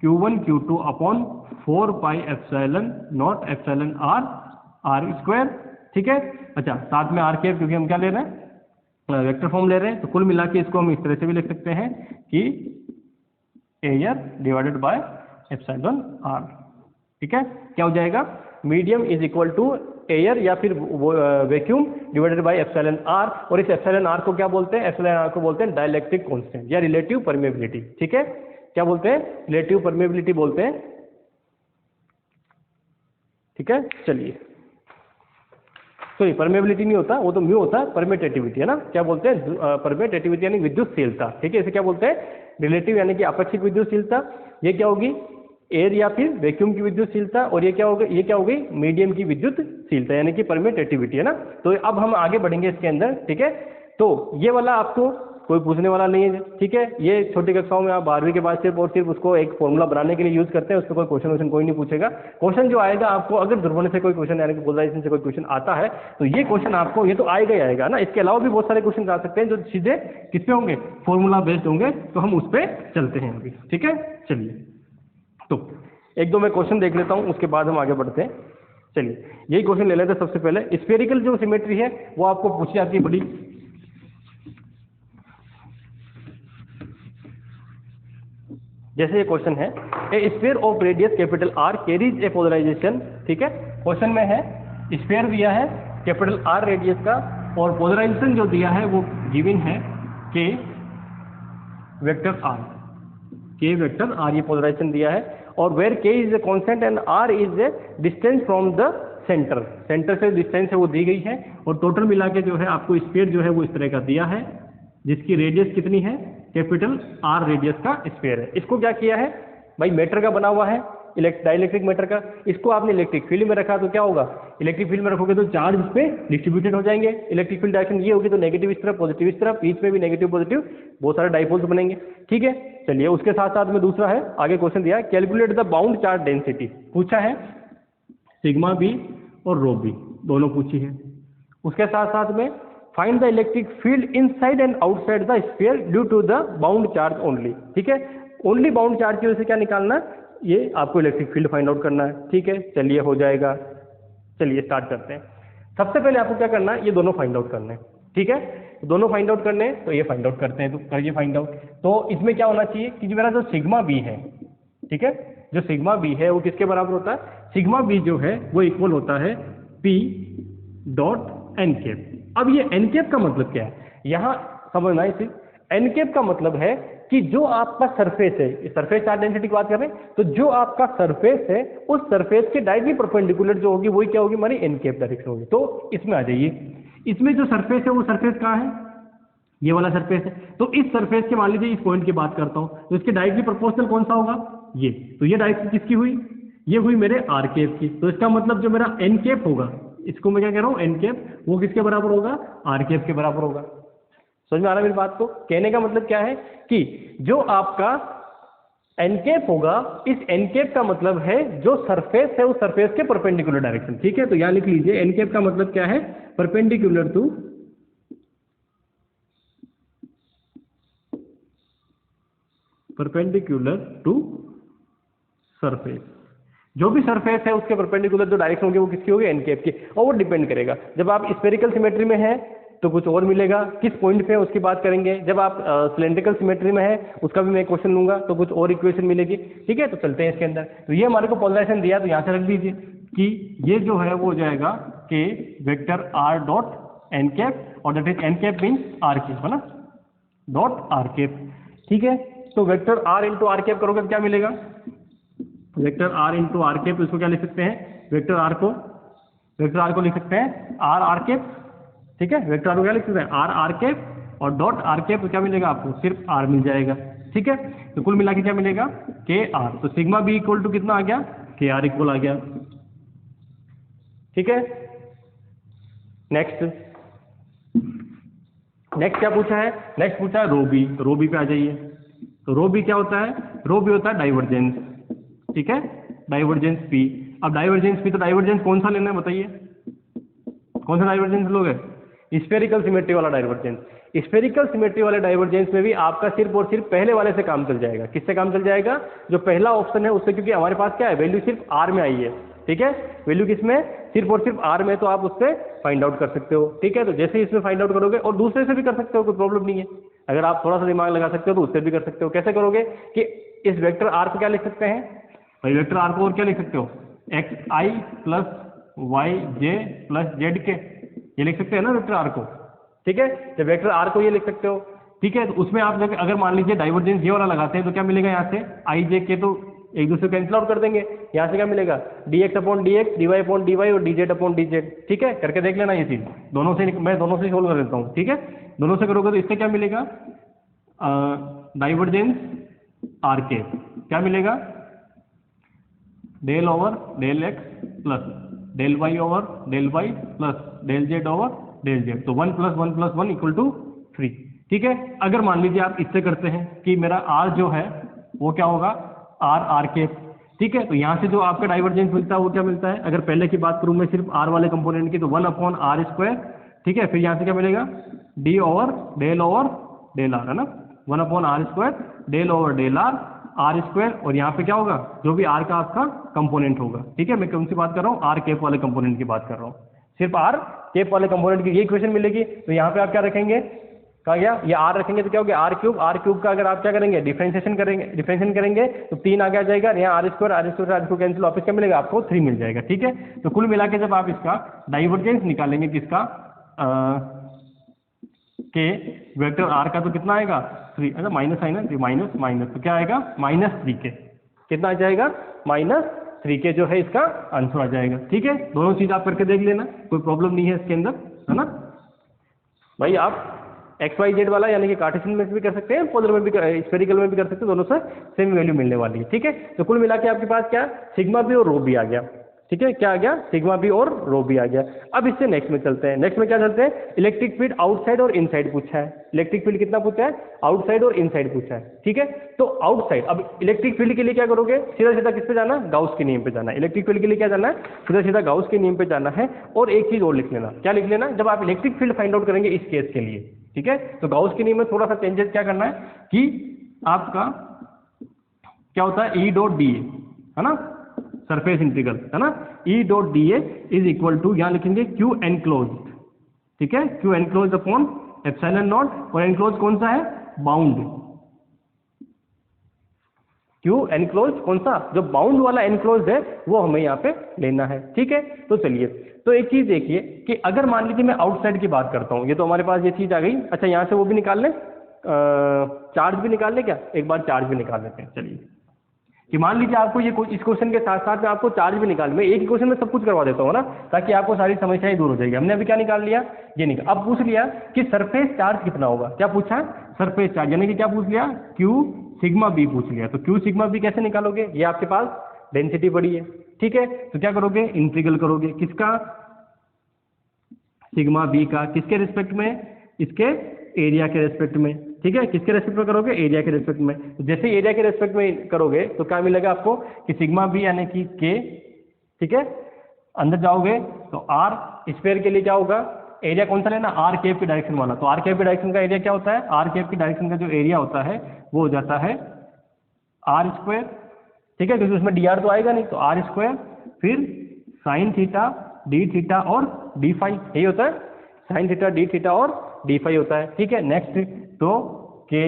Q1 Q2 upon 4 pi epsilon naught epsilon R square. ठीक है, अच्छा साथ में आर कैप, क्योंकि हम क्या ले रहे हैं, वेक्टर फॉर्म ले रहे हैं, तो कुल मिला के इसको हम इस तरह से भी लिख सकते हैं कि air divided by epsilon R. ठीक है, क्या हो जाएगा, medium is equal to air या फिर vacuum divided by epsilon R, और इस एप्सिलॉन आर को क्या बोलते हैं, एप्सिलॉन आर को बोलते हैं डाइलेक्ट्रिक कांस्टेंट या रिलेटिव परमेबिलिटी। ठीक है, क्या बोलते हैं, रिलेटिव परमेबिलिटी बोलते हैं। ठीक है, चलिए, सॉरी परमेबिलिटी नहीं होता, वो तो म्यू होता है, परमेटेटिविटी है ना, क्या बोलते हैं, परमेटेटिविटी यानी विद्युतशीलता। ठीक है, इसे क्या बोलते हैं, रिलेटिव यानी कि आपेक्षिक विद्युतशीलता। ये क्या होगी, एयर या फिर वैक्यूम की विद्युतशीलता, और ये क्या होगा, ये क्या होगी, मीडियम की विद्युतशीलता यानी कि परमेटेटिविटी है ना। तो अब हम आगे बढ़ेंगे इसके अंदर। ठीक है, तो ये वाला आपको कोई पूछने वाला नहीं है। ठीक है, ये छोटी कक्षाओं में आप 12वीं के बाद सिर्फ और सिर्फ उसको एक फॉर्मूला बनाने के लिए यूज करते हैं, उस पर कोई क्वेश्चन कोई नहीं पूछेगा। क्वेश्चन जो आएगा आपको, अगर ध्रुवण से कोई क्वेश्चन यानी कि पोलराइजेशन से कोई क्वेश्चन आता है, तो ये क्वेश्चन आपको, ये तो आएगा ही आएगा ना, इसके अलावा भी बहुत सारे क्वेश्चन आ सकते हैं जो सीधे किस पे होंगे, फॉर्मूला बेस्ड होंगे, तो हम उस पर चलते हैं अभी। ठीक है, चलिए, तो एक दो मैं क्वेश्चन देख लेता हूँ, उसके बाद हम आगे बढ़ते हैं। चलिए, यही क्वेश्चन ले लेते हैं। सबसे पहले स्फेरिकल जो सिमेट्री है वो आपको पूछी जाती है बड़ी, जैसे ये क्वेश्चन है, a sphere of radius capital R carries a polarisation. ठीक है, क्वेश्चन में है स्फीयर दिया है कैपिटल आर रेडियस का, और पोलराइजेशन जो दिया है वो गिवन है k vector r, k vector r, ये पोलराइजेशन दिया है। और where k is a constant and r is a distance from the centre, centre से डिस्टेंस है वो दी गई है, और टोटल मिला के जो है आपको स्फीयर जो है वो इस तरह का दिया है, जिसकी रेडियस कितनी है, कैपिटल आर रेडियस का स्फीयर है। इसको क्या किया है भाई, मैटर का बना हुआ है, डाइलेक्ट्रिक मैटर का, इसको आपने इलेक्ट्रिक फील्ड में रखा, तो क्या होगा, इलेक्ट्रिक फील्ड में रखोगे तो चार्ज इस पे डिस्ट्रीब्यूटेड हो जाएंगे। इलेक्ट्रिक फील्ड डायरेक्शन ये होगी, तो नेगेटिव इस तरफ, पॉजिटिव इस तरफ, बीच में भी नेगेटिव पॉजिटिव बहुत सारे डाइपोल्स बनेंगे। ठीक है, चलिए, उसके साथ साथ में दूसरा है, आगे क्वेश्चन दिया है, calculate the bound charge density, पूछा है सिग्मा बी और रो बी दोनों पूछी है। उसके साथ साथ में find the electric field inside and outside the sphere due to the bound charge only. ठीक है, ओनली बाउंड चार्ज की वजह से क्या निकालना, ये आपको इलेक्ट्रिक फील्ड फाइंड आउट करना है। ठीक है, चलिए, हो जाएगा। चलिए, स्टार्ट करते हैं। सबसे पहले आपको क्या करना है, ये दोनों फाइंड आउट करने हैं। ठीक है, तो दोनों फाइंड आउट करने हैं, तो ये फाइंड आउट करते हैं, तो करिए फाइंड आउट। तो इसमें क्या होना चाहिए कि जो मेरा जो सिग्मा बी है, ठीक है, जो सिग्मा बी है वो किसके बराबर होता है, सिग्मा बी जो है वो इक्वल होता है पी डॉट एन कैप। अब ये एन कैप का मतलब क्या है, यहाँ समझना है इसे। एन कैप का मतलब है कि जो आपका सरफेस है, सरफेस चार्ज डेंसिटी की बात कर रहे हैं, तो जो आपका सरफेस है उस सरफेस के डायरेक्टली परपेंडिकुलर जो होगी वही क्या होगी, हमारी एन कैप डायरेक्शन होगी। तो इसमें आ जाइए, इसमें जो सरफेस है वो सरफेस कहाँ है, ये वाला सरफेस है। तो इस सरफेस के, मान लीजिए इस पॉइंट की बात करता हूँ, तो इसके डायरेक्टली प्रोपोर्शनल कौन सा होगा, ये। तो ये डायरेक्शन किसकी हुई, ये हुई मेरे आर कैप की। तो इसका मतलब जो मेरा एन कैप होगा, इसको मैं क्या कह रहा हूँ, एन कैप, वो किसके बराबर होगा, आर कैप के बराबर होगा। समझ में आ रहा है मेरी बात को, कहने का मतलब क्या है कि जो आपका एन कैप होगा, इस एन कैप का मतलब है जो सरफेस है उस सरफेस के परपेंडिकुलर डायरेक्शन। ठीक है, तो यहां लिख लीजिए, एन कैप का मतलब क्या है, परपेंडिकुलर टू सरफेस। जो भी सरफेस है उसके परपेंडिकुलर जो डायरेक्शन होगी वो किसकी होगी, एन कैप की। और वो डिपेंड करेगा, जब आप स्फेरिकल सिमेट्री में है तो कुछ और मिलेगा, किस पॉइंट पे है उसकी बात करेंगे। जब आप सिलेंड्रिकल सिमेट्री में है उसका भी मैं क्वेश्चन लूंगा तो कुछ और इक्वेशन मिलेगी। ठीक है, तो चलते हैं इसके अंदर। तो ये हमारे को पोलराइजेशन दिया, तो यहाँ से रख दीजिए कि ये जो है वो हो जाएगा के vector r dot n cap, और that is n cap means r cap, है ना, डॉट आर कैप। ठीक है, तो vector r into r cap करोगे क्या मिलेगा, vector r into r cap, इसको क्या लिख सकते हैं, वेक्टर आर को लिख सकते हैं आर आर कैप। ठीक है, वेक्टर आर को क्या लिख सकते हैं, आर आर कैप, और डॉट आर कैप तो क्या मिलेगा आपको, सिर्फ आर मिल जाएगा। ठीक है, तो कुल मिला के क्या मिलेगा, के आर। तो सिग्मा बी इक्वल टू कितना आ गया, के आर इक्वल आ गया। ठीक है, नेक्स्ट क्या पूछा है, नेक्स्ट पूछा है रो बी। तो रो बी पे आ जाइए। तो रो बी क्या होता है, रो बी होता है डाइवर्जेंस। ठीक है, डाइवर्जेंस पी। अब डाइवर्जेंस पी, तो डाइवर्जेंस कौन सा लेना है बताइए, कौन सा डाइवर्जेंस लोगे, स्फेरिकल सिमेट्री वाला डाइवर्जेंस। स्फेरिकल सिमेट्री वाले डाइवर्जेंस में भी आपका सिर्फ और सिर्फ पहले वाले से काम चल जाएगा। किससे काम चल जाएगा, जो पहला ऑप्शन है उससे, क्योंकि हमारे पास क्या है, वैल्यू सिर्फ आर में आई है। ठीक है, वैल्यू किसमें, सिर्फ और सिर्फ आर में, तो आप उससे फाइंड आउट कर सकते हो। ठीक है, तो जैसे ही इसमें फाइंड आउट करोगे, और दूसरे से भी कर सकते हो, कोई प्रॉब्लम नहीं है। अगर आप थोड़ा सा दिमाग लगा सकते हो तो उससे भी कर सकते हो। कैसे करोगे कि इस वेक्टर आर को क्या लिख सकते हैं भाई, वेक्टर आर को और क्या लिख सकते हो, एक्स आई प्लस वाई जे प्लस जेड के, ये लिख सकते हैं ना वेक्टर आर को। ठीक है, जब वेक्टर आर को ये लिख सकते हो। ठीक है, तो उसमें आप अगर मान लीजिए डाइवर्जेंस ये वाला लगाते हैं तो क्या मिलेगा, यहाँ से आई जे के तो एक दूसरे कैंसिल आउट कर देंगे। यहाँ से क्या मिलेगा, d x upon d x, d y upon d y और d z upon d z. ठीक है, करके देख लेना ये चीज, दोनों से मैं दोनों से सोल्व कर देता हूँ। ठीक है, दोनों से करोगे तो इससे क्या मिलेगा, डाइवर्जेंस आर के क्या मिलेगा, del over del X plus del Y over del Y plus del Z over del Z, तो 1 + 1 + 1 = 3। ठीक है, अगर मान लीजिए आप इससे करते हैं कि मेरा आर जो है वो क्या होगा, आर आर के। ठीक है, तो यहाँ से जो आपका डाइवर्जेंस मिलता है वो क्या मिलता है, अगर पहले की बात करूँ मैं सिर्फ आर वाले कंपोनेंट की, तो 1/r²। ठीक है, फिर यहाँ से क्या मिलेगा, डी ओवर डेल आर, है ना, 1/r², del over del are, r², और यहाँ पे क्या होगा, जो भी आर का आपका कंपोनेंट होगा। ठीक है, मैं कौन सी बात कर रहा हूँ, आर केप वाले कंपोनेंट की बात कर रहा हूँ, सिर्फ आर केप वाले कंपोनेंट की ये इक्वेशन मिलेगी। तो यहाँ पे आप क्या रखेंगे, कहा गया ये आर रखेंगे तो क्या हो गया, आर क्यूब का अगर आप क्या करेंगे, डिफरेंशिएशन करेंगे तो 3 आगे आ जाएगा, यहाँ r² कैंसिल, वापस क्या मिलेगा आपको, 3 मिल जाएगा। ठीक है, तो कुल मिला के जब आप इसका डाइवर्जेंस निकालेंगे किसका, के वेक्टर आर का, तो कितना आएगा, 3, अच्छा माइनस है ना, माइनस तो क्या आएगा, -3k, कितना आ जाएगा, -3k जो है इसका आंसर आ जाएगा। ठीक है, दोनों चीज आप करके देख लेना, कोई प्रॉब्लम नहीं है इसके अंदर, है ना भाई। आप एक्स वाई जेड वाला यानी कि कार्टेशियन में भी कर सकते हैं, पोलर में भी, स्फेरिकल में भी कर सकते हैं, दोनों से सेम वैल्यू मिलने वाली है। ठीक है, तो कुल मिला के आपके पास क्या, सिग्मा भी और रो भी आ गया। ठीक है, क्या आ गया, सिग्मा भी और रो भी आ गया। अब इससे नेक्स्ट में चलते हैं। नेक्स्ट में क्या चलते हैं, इलेक्ट्रिक फील्ड आउटसाइड और इनसाइड पूछा है। इलेक्ट्रिक फील्ड कितना पूछा है, आउटसाइड और इनसाइड पूछा है। ठीक है, तो आउटसाइड, अब इलेक्ट्रिक फील्ड के लिए क्या करोगे, सीधा सीधा किस पे जाना, गाउस के नियम पे जाना है। इलेक्ट्रिक फील्ड के लिए क्या जाना है, सीधा सीधा गाउस के नियम पे जाना है। और एक चीज और लिख लेना, क्या लिख लेना, जब आप इलेक्ट्रिक फील्ड फाइंड आउट करेंगे इस केस के लिए, ठीक है, तो गाउस के नियम में थोड़ा सा चेंजेस क्या करना है कि आपका क्या होता है, ई डॉट डी ए, है ना, सरफेस इंटीग्रल, है ना, E dot D A is equal to, यहाँ लिखेंगे क्यू एनक्लोज। ठीक है, Q enclose upon epsilon naught, और एनक्लोज कौन सा है, बाउंड। क्यू एनक्लोज कौन सा, जो बाउंड वाला एनक्लोज है वो हमें यहाँ पे लेना है। ठीक है, तो चलिए, तो एक चीज देखिए कि अगर मान लीजिए मैं आउटसाइड की बात करता हूँ, ये तो हमारे पास ये चीज आ गई। अच्छा, यहाँ से वो भी निकाल लें, चार्ज भी निकाल लें क्या, एक बार चार्ज भी निकाल लेते हैं। चलिए, कि मान लीजिए आपको ये इस क्वेश्चन के साथ साथ में आपको चार्ज भी निकाल, मैं एक ही क्वेश्चन में सब कुछ करवा देता हूँ ना, ताकि आपको सारी समस्याएं दूर हो जाएगी। हमने अभी क्या निकाल लिया, ये निकाल, अब पूछ लिया कि सरफेस चार्ज कितना होगा, क्या पूछा, सरफेस चार्ज, यानी कि क्या पूछ लिया, क्यू सिग्मा बी पूछ लिया। तो क्यू सिग्मा बी कैसे निकालोगे, ये आपके पास डेंसिटी बड़ी है। ठीक है, तो क्या करोगे, इंटीग्रल करोगे, किसका, सिग्मा बी का, किसके रिस्पेक्ट में, इसके एरिया के रेस्पेक्ट में। ठीक है, किसके रेस्पेक्ट में करोगे, एरिया के रेस्पेक्ट में। तो जैसे एरिया के रेस्पेक्ट में करोगे तो क्या मिलेगा आपको कि सिग्मा बी यानी कि के। ठीक है, अंदर जाओगे तो आर स्क्वायर के लिए क्या होगा, एरिया कौन सा लेना, आर केप की डायरेक्शन वाला। तो आर केप की डायरेक्शन का एरिया क्या होता है, आर केप की डायरेक्शन का जो एरिया होता है वो हो जाता है r²। ठीक है, क्योंकि उसमें dr तो आएगा नहीं, तो r², फिर साइन थीटा डी थीटा और डी फाई, यही होता है, साइन थीटा डी थीटा और डी फाई होता है। ठीक है, नेक्स्ट तो के,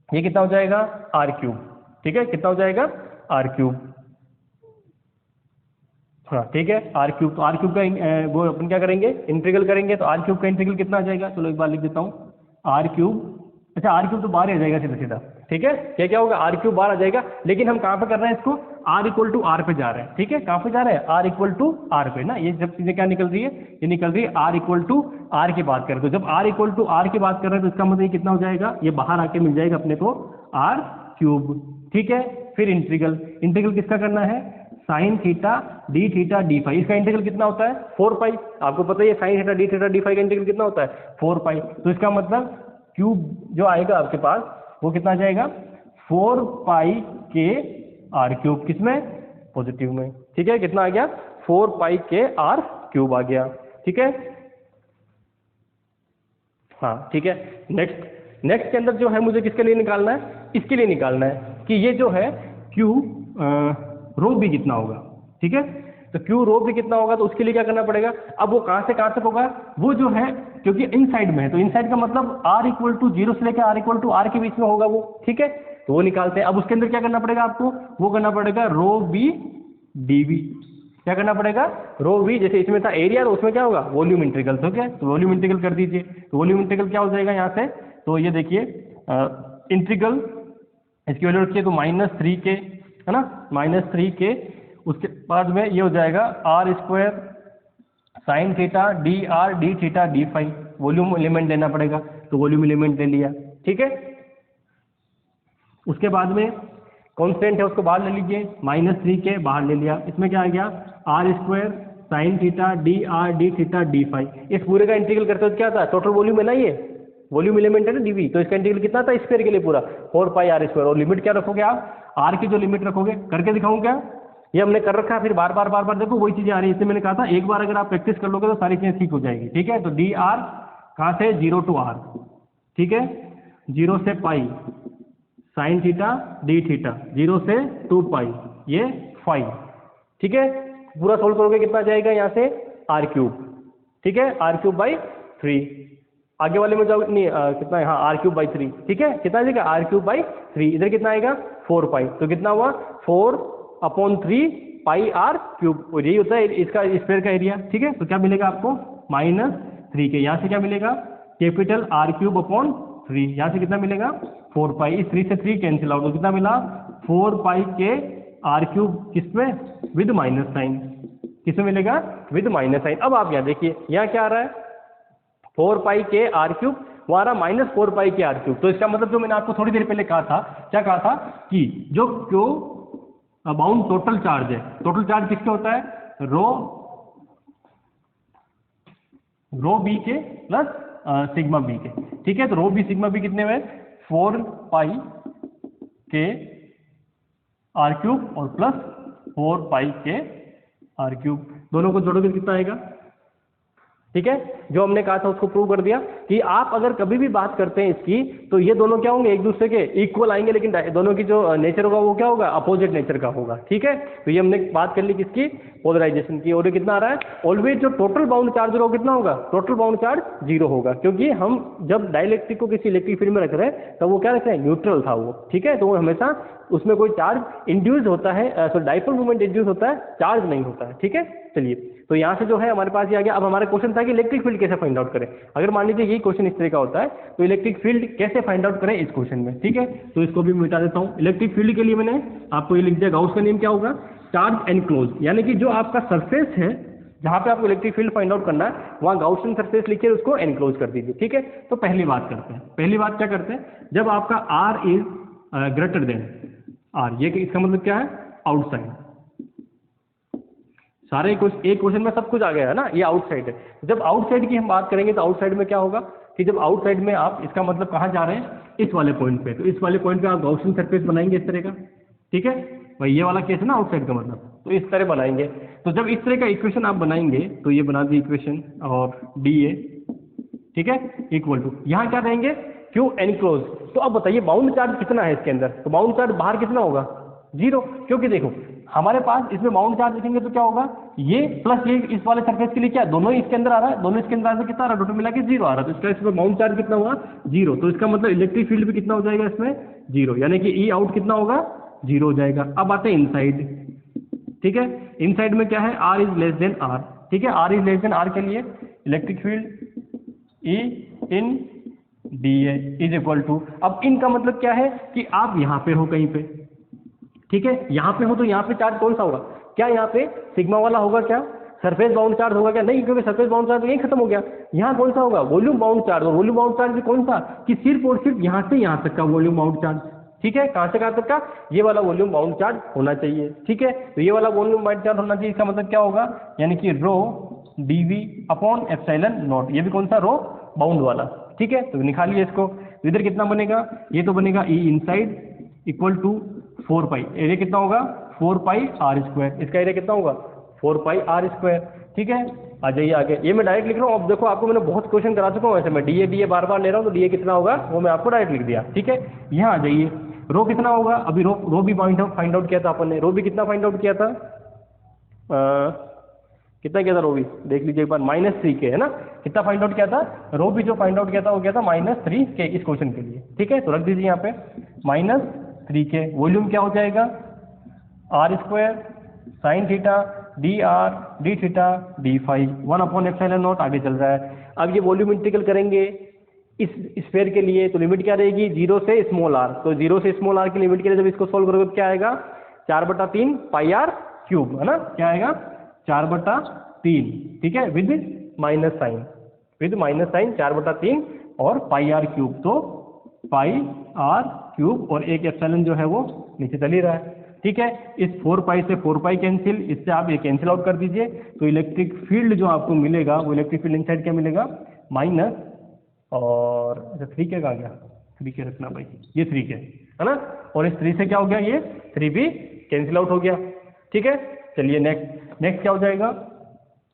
ये कितना हो जाएगा, r³। ठीक है, कितना हो जाएगा, r³। हाँ, ठीक है, r³ तो r³ का वो अपन क्या करेंगे, इंटीग्रल करेंगे, तो r³ का इंटीग्रल कितना आ जाएगा, चलो एक बार लिख देता हूँ, r³, अच्छा r³ तो बाहर आ जाएगा सीधा सीधा। ठीक है, क्या क्या होगा, r³ बाहर आ जाएगा, लेकिन हम कहाँ पे कर रहे हैं इसको, r=r पे जा रहे हैं। ठीक है, कहाँ पे जा रहे हैं, r=r पे ना, ये जब चीजें क्या निकल रही है, ये निकल रही है r=r की बात करें। तो जब r=r की बात कर रहे हैं तो इसका मतलब ये कितना हो जाएगा, ये बाहर आके मिल जाएगा अपने को r³। ठीक है, फिर इंटीग्रल, इंटीग्रल किसका करना है, sine theta D theta D phi, इसका इंटीग्रल कितना होता है, 4 पाई। आपको पता है sine theta D theta D phi का इंटीग्रल कितना होता है, 4 पाई। तो इसका मतलब क्यूब जो आएगा आपके पास वो कितना आ जाएगा, 4 पाई के r³, किसमें, पॉजिटिव में। ठीक है, कितना आ गया, 4 पाई के r³ आ गया। ठीक है, हाँ ठीक है। नेक्स्ट के अंदर जो है मुझे किसके लिए निकालना है, इसके लिए निकालना है कि ये जो है क्यू रो भी कितना होगा। ठीक है, तो क्यू रो भी कितना होगा, तो उसके लिए क्या करना पड़ेगा, अब वो कहाँ से कहाँ तक होगा, वो जो है क्योंकि इन साइड में है तो इन साइड का मतलब r इक्वल टू 0 से लेकर r इक्वल टू r के बीच में होगा वो, ठीक है। तो वो निकालते हैं। अब उसके अंदर क्या करना पड़ेगा आपको, वो करना पड़ेगा रो बी dv। क्या करना पड़ेगा, रो बी, जैसे इसमें था एरिया तो उसमें क्या होगा वॉल्यूम इंटीग्रल, तो क्या, तो वॉल्यूम इंटीग्रल कर दीजिए। तो वॉल्यूम इंटीग्रल क्या हो जाएगा यहाँ से, तो ये देखिए इंटीग्रल इसकी वैल्यू रखिए तो -3 के, है ना, -3 के, उसके बाद में ये हो जाएगा r square sine theta D R D theta D phi, volume element लेना पड़ेगा, तो वॉल्यूम एलिमेंट ले लिया, ठीक है। उसके बाद में कांस्टेंट है उसको बाहर ले लीजिए, -3 के बाहर ले लिया, इसमें क्या आ गया r square sine theta D R D theta D phi. इस पूरे का इंटीग्रल करते हो क्या था, टोटल वॉल्यूम है ना, ये वॉल्यूम एलिमेंट है ना dv, तो इसका इंटीग्रल कितना था स्क्वायर के लिए पूरा 4 पाई r स्क्वायर, और लिमिट क्या रखोगे आप, r की जो लिमिट रखोगे, करके दिखाऊं क्या, ये हमने कर रखा है, फिर बार बार देखो वही चीजें आ रही है, इससे मैंने कहा था एक बार अगर आप प्रैक्टिस कर लोगे तो सारी चीजें ठीक हो जाएगी, ठीक है। तो डी आर कहाँ से 0 टू r, ठीक है, 0 से pi sine theta D theta, 0 से 2 पाई ये फाई, ठीक है। पूरा सोल्व करोगे कितना जाएगा यहाँ से r क्यूब, ठीक है, r क्यूब बाई 3, आगे वाले में जाओ नहीं कितना है, हाँ r क्यूब बाई 3, ठीक है, कितना जाएगा r क्यूब बाई 3, इधर कितना आएगा 4 पाई, तो कितना हुआ 4/3 पाई r क्यूब, और यही होता है इसका स्क्वायर का एरिया, ठीक है। तो क्या मिलेगा आपको -3 के, यहाँ से क्या मिलेगा कैपिटल r क्यूब अपॉन 3, यहाँ से कितना मिलेगा 4 पाई, इस 3 से 3 कैंसिल आउट, तो कितना मिला 4 पाई के r क्यूब, किसमें विद माइनस साइन, किसमें मिलेगा विद माइनस साइन। अब आप यहाँ देखिए यहाँ क्या आ रहा है 4 पाई के r क्यूब, वहाँ आ रहा -4 पाई के r क्यूब, तो इसका मतलब जो मैंने आपको थोड़ी देर पहले कहा था, क्या कहा था कि जो क्यों बाउंड टोटल चार्ज है, टोटल चार्ज किसका होता है रो बी के प्लस सिग्मा बी के, ठीक है। तो रो बी सिग्मा बी कितने में 4 पाई के r क्यूब और प्लस 4 पाई के r क्यूब, दोनों को जोड़ोगे कितना आएगा, ठीक है। जो हमने कहा था उसको प्रूव कर दिया कि आप अगर कभी भी बात करते हैं इसकी, तो ये दोनों क्या होंगे एक दूसरे के इक्वल आएंगे, लेकिन दोनों की जो नेचर होगा वो क्या होगा अपोजिट नेचर का होगा, ठीक है। तो ये हमने बात कर ली किसकी, पोलराइजेशन की। और ये कितना आ रहा है, ऑलवेज जो टोटल बाउंड चार्ज होगा कितना होगा, टोटल बाउंड चार्ज 0 होगा, क्योंकि हम जब डाइलेक्ट्रिक को किसी इलेक्ट्रिक फील्ड में रख रहे हैं तो वो क्या रख रहे हैं, न्यूट्रल था वो, ठीक है। तो वो हमेशा उसमें कोई चार्ज इंड्यूस होता है, डाइपोल मूवमेंट इंड्यूस होता है, चार्ज नहीं होता है, ठीक है। चलिए, तो यहाँ से जो है हमारे पास ये आ गया। अब हमारा क्वेश्चन था कि इलेक्ट्रिक फील्ड कैसे फाइंड आउट करें। अगर मान लीजिए यही क्वेश्चन इस तरह का होता है तो इलेक्ट्रिक फील्ड कैसे फाइंड आउट करें इस क्वेश्चन में, ठीक है। तो इसको भी मिटा देता हूँ। इलेक्ट्रिक फील्ड के लिए मैंने आपको ये लिख दिया, गाउस का नियम क्या होगा, चार्ज एनक्लोज, यानी कि जो आपका सरफेस है जहाँ पे आपको इलेक्ट्रिक फील्ड फाइंड आउट करना है वहाँ गाउसियन सरफेस लिखिए, उसको एनक्लोज कर दीजिए, ठीक है। तो पहली बात करते हैं, पहली बात क्या करते हैं, जब आपका r is greater than r, ये इसका मतलब क्या है आउटसाइड, सारे एक क्वेश्चन में सब कुछ आ गया है ना, ये आउटसाइड है। जब आउटसाइड की हम बात करेंगे तो आउटसाइड में क्या होगा कि जब आउटसाइड में आप, इसका मतलब कहाँ जा रहे हैं, इस वाले पॉइंट पे, तो इस वाले पॉइंट पे आप गाउसियन सरफेस बनाएंगे इस तरह का, ठीक है भाई, ये वाला केस है ना आउटसाइड का मतलब, तो इस तरह बनाएंगे। तो जब इस तरह का इक्वेशन आप बनाएंगे तो ये बना दी इक्वेशन, और डी ए, ठीक है, इक्वल टू यहाँ क्या देंगे क्यू एनक्लोज। तो अब बताइए बाउंड चार्ज कितना है इसके अंदर, तो बाउंड चार्ज बाहर कितना होगा 0, क्योंकि देखो हमारे पास इसमें बाउंड चार्ज लिखेंगे तो क्या होगा, ये प्लस ये इस वाले सरफेस के लिए क्या दोनों इसके अंदर आ रहा है, दोनों इसके अंदर आ रहा है, कितना आ रहा है, टोटल मिला के 0 आ रहा है, तो इसका इसमें बाउंड चार्ज कितना हुआ 0, तो इसका मतलब इलेक्ट्रिक फील्ड भी कितना हो जाएगा इसमें 0, यानी कि ई आउट कितना होगा 0 हो जाएगा। अब आते हैं इनसाइड, ठीक है, इनसाइड में क्या है r is less than r, ठीक है, r is less than r के लिए electric field E in D A is equal to, अब इनका मतलब क्या है कि आप यहाँ पे हो कहीं पे, ठीक है, यहाँ पे हो तो यहाँ पे चार्ज कौन सा होगा, क्या यहाँ पे सिग्मा वाला होगा, क्या सरफेस बाउंड चार्ज होगा क्या, नहीं, क्योंकि सरफेस बाउंड चार्ज यही खत्म हो गया। यहाँ कौन सा होगा वॉल्यूम बाउंड चार्ज, और वॉल्यूम बाउंड चार्ज कौन सा कि सिर्फ और सिर्फ यहाँ से यहाँ तक का वॉल्यूम बाउंड चार्ज, ठीक है, कहाँ से कहाँ तक का, ये वाला वॉल्यूम बाउंड चार्ज होना चाहिए, ठीक है। तो ये वाला वॉल्यूम बाउंड चार्ज होना चाहिए, इसका मतलब क्या होगा, यानी कि रो dv अपॉन एप्सिलॉन नॉट, ये भी कौन सा रो बाउंड वाला, ठीक है। तो निकालिए इसको, इधर कितना बनेगा, ये तो बनेगा E inside equal to 4 pi, area कितना होगा 4 पाई r स्क्वायर, इसका एरिया कितना होगा 4 पाई r स्क्वायर, ठीक है। आ जाइए आगे, ये मैं डायरेक्ट लिख रहा हूँ। अब देखो आपको मैंने बहुत क्वेश्चन करा चुका हूँ, वैसे मैं डी ए बार बार ले रहा हूँ, तो डी ए कितना होगा वो मैं आपको डायरेक्ट लिख दिया, ठीक है। यहाँ आ जाइए, रो कितना होगा, अभी रो भी फाइंड आउट किया था अपन ने, रो भी कितना फाइंड आउट किया था कितना किया था रो भी, देख लीजिए एक बार, -3k है ना। कितना फाइंड आउट किया था, रो भी जो फाइंड आउट किया था वो किया था -3k इस क्वेश्चन के लिए। ठीक है, तो रख दीजिए यहाँ पे -3k। वॉल्यूम क्या हो जाएगा, r² sin theta dr d theta d phi 1/ε0 आगे चल रहा है। अब ये वॉल्यूम इंटीग्रल करेंगे इस स्फीयर के लिए, तो लिमिट क्या रहेगी, 0 से स्मॉल r। तो 0 से स्मॉल r की लिमिट के लिए जब इसको सोल्व करोगे तो क्या आएगा, 4/3 पाई r क्यूब, है ना। क्या आएगा, 4/3, ठीक है, विद माइनस साइन, 4/3 और पाई r क्यूब, तो पाई r क्यूब और एक एप्सिलॉन जो है वो नीचे चल ही रहा है। ठीक है, इस 4 पाई से 4 पाई कैंसिल, इससे आप ये कैंसिल आउट कर दीजिए, तो इलेक्ट्रिक फील्ड जो आपको मिलेगा वो इलेक्ट्रिक फील्ड इनसाइड क्या मिलेगा, माइनस, और अच्छा 3k का आ गया, 3k रखना भाई, ये 3k है ना, और इस 3 से क्या हो गया, ये 3 भी कैंसिल आउट हो गया। ठीक है, चलिए नेक्स्ट क्या हो जाएगा,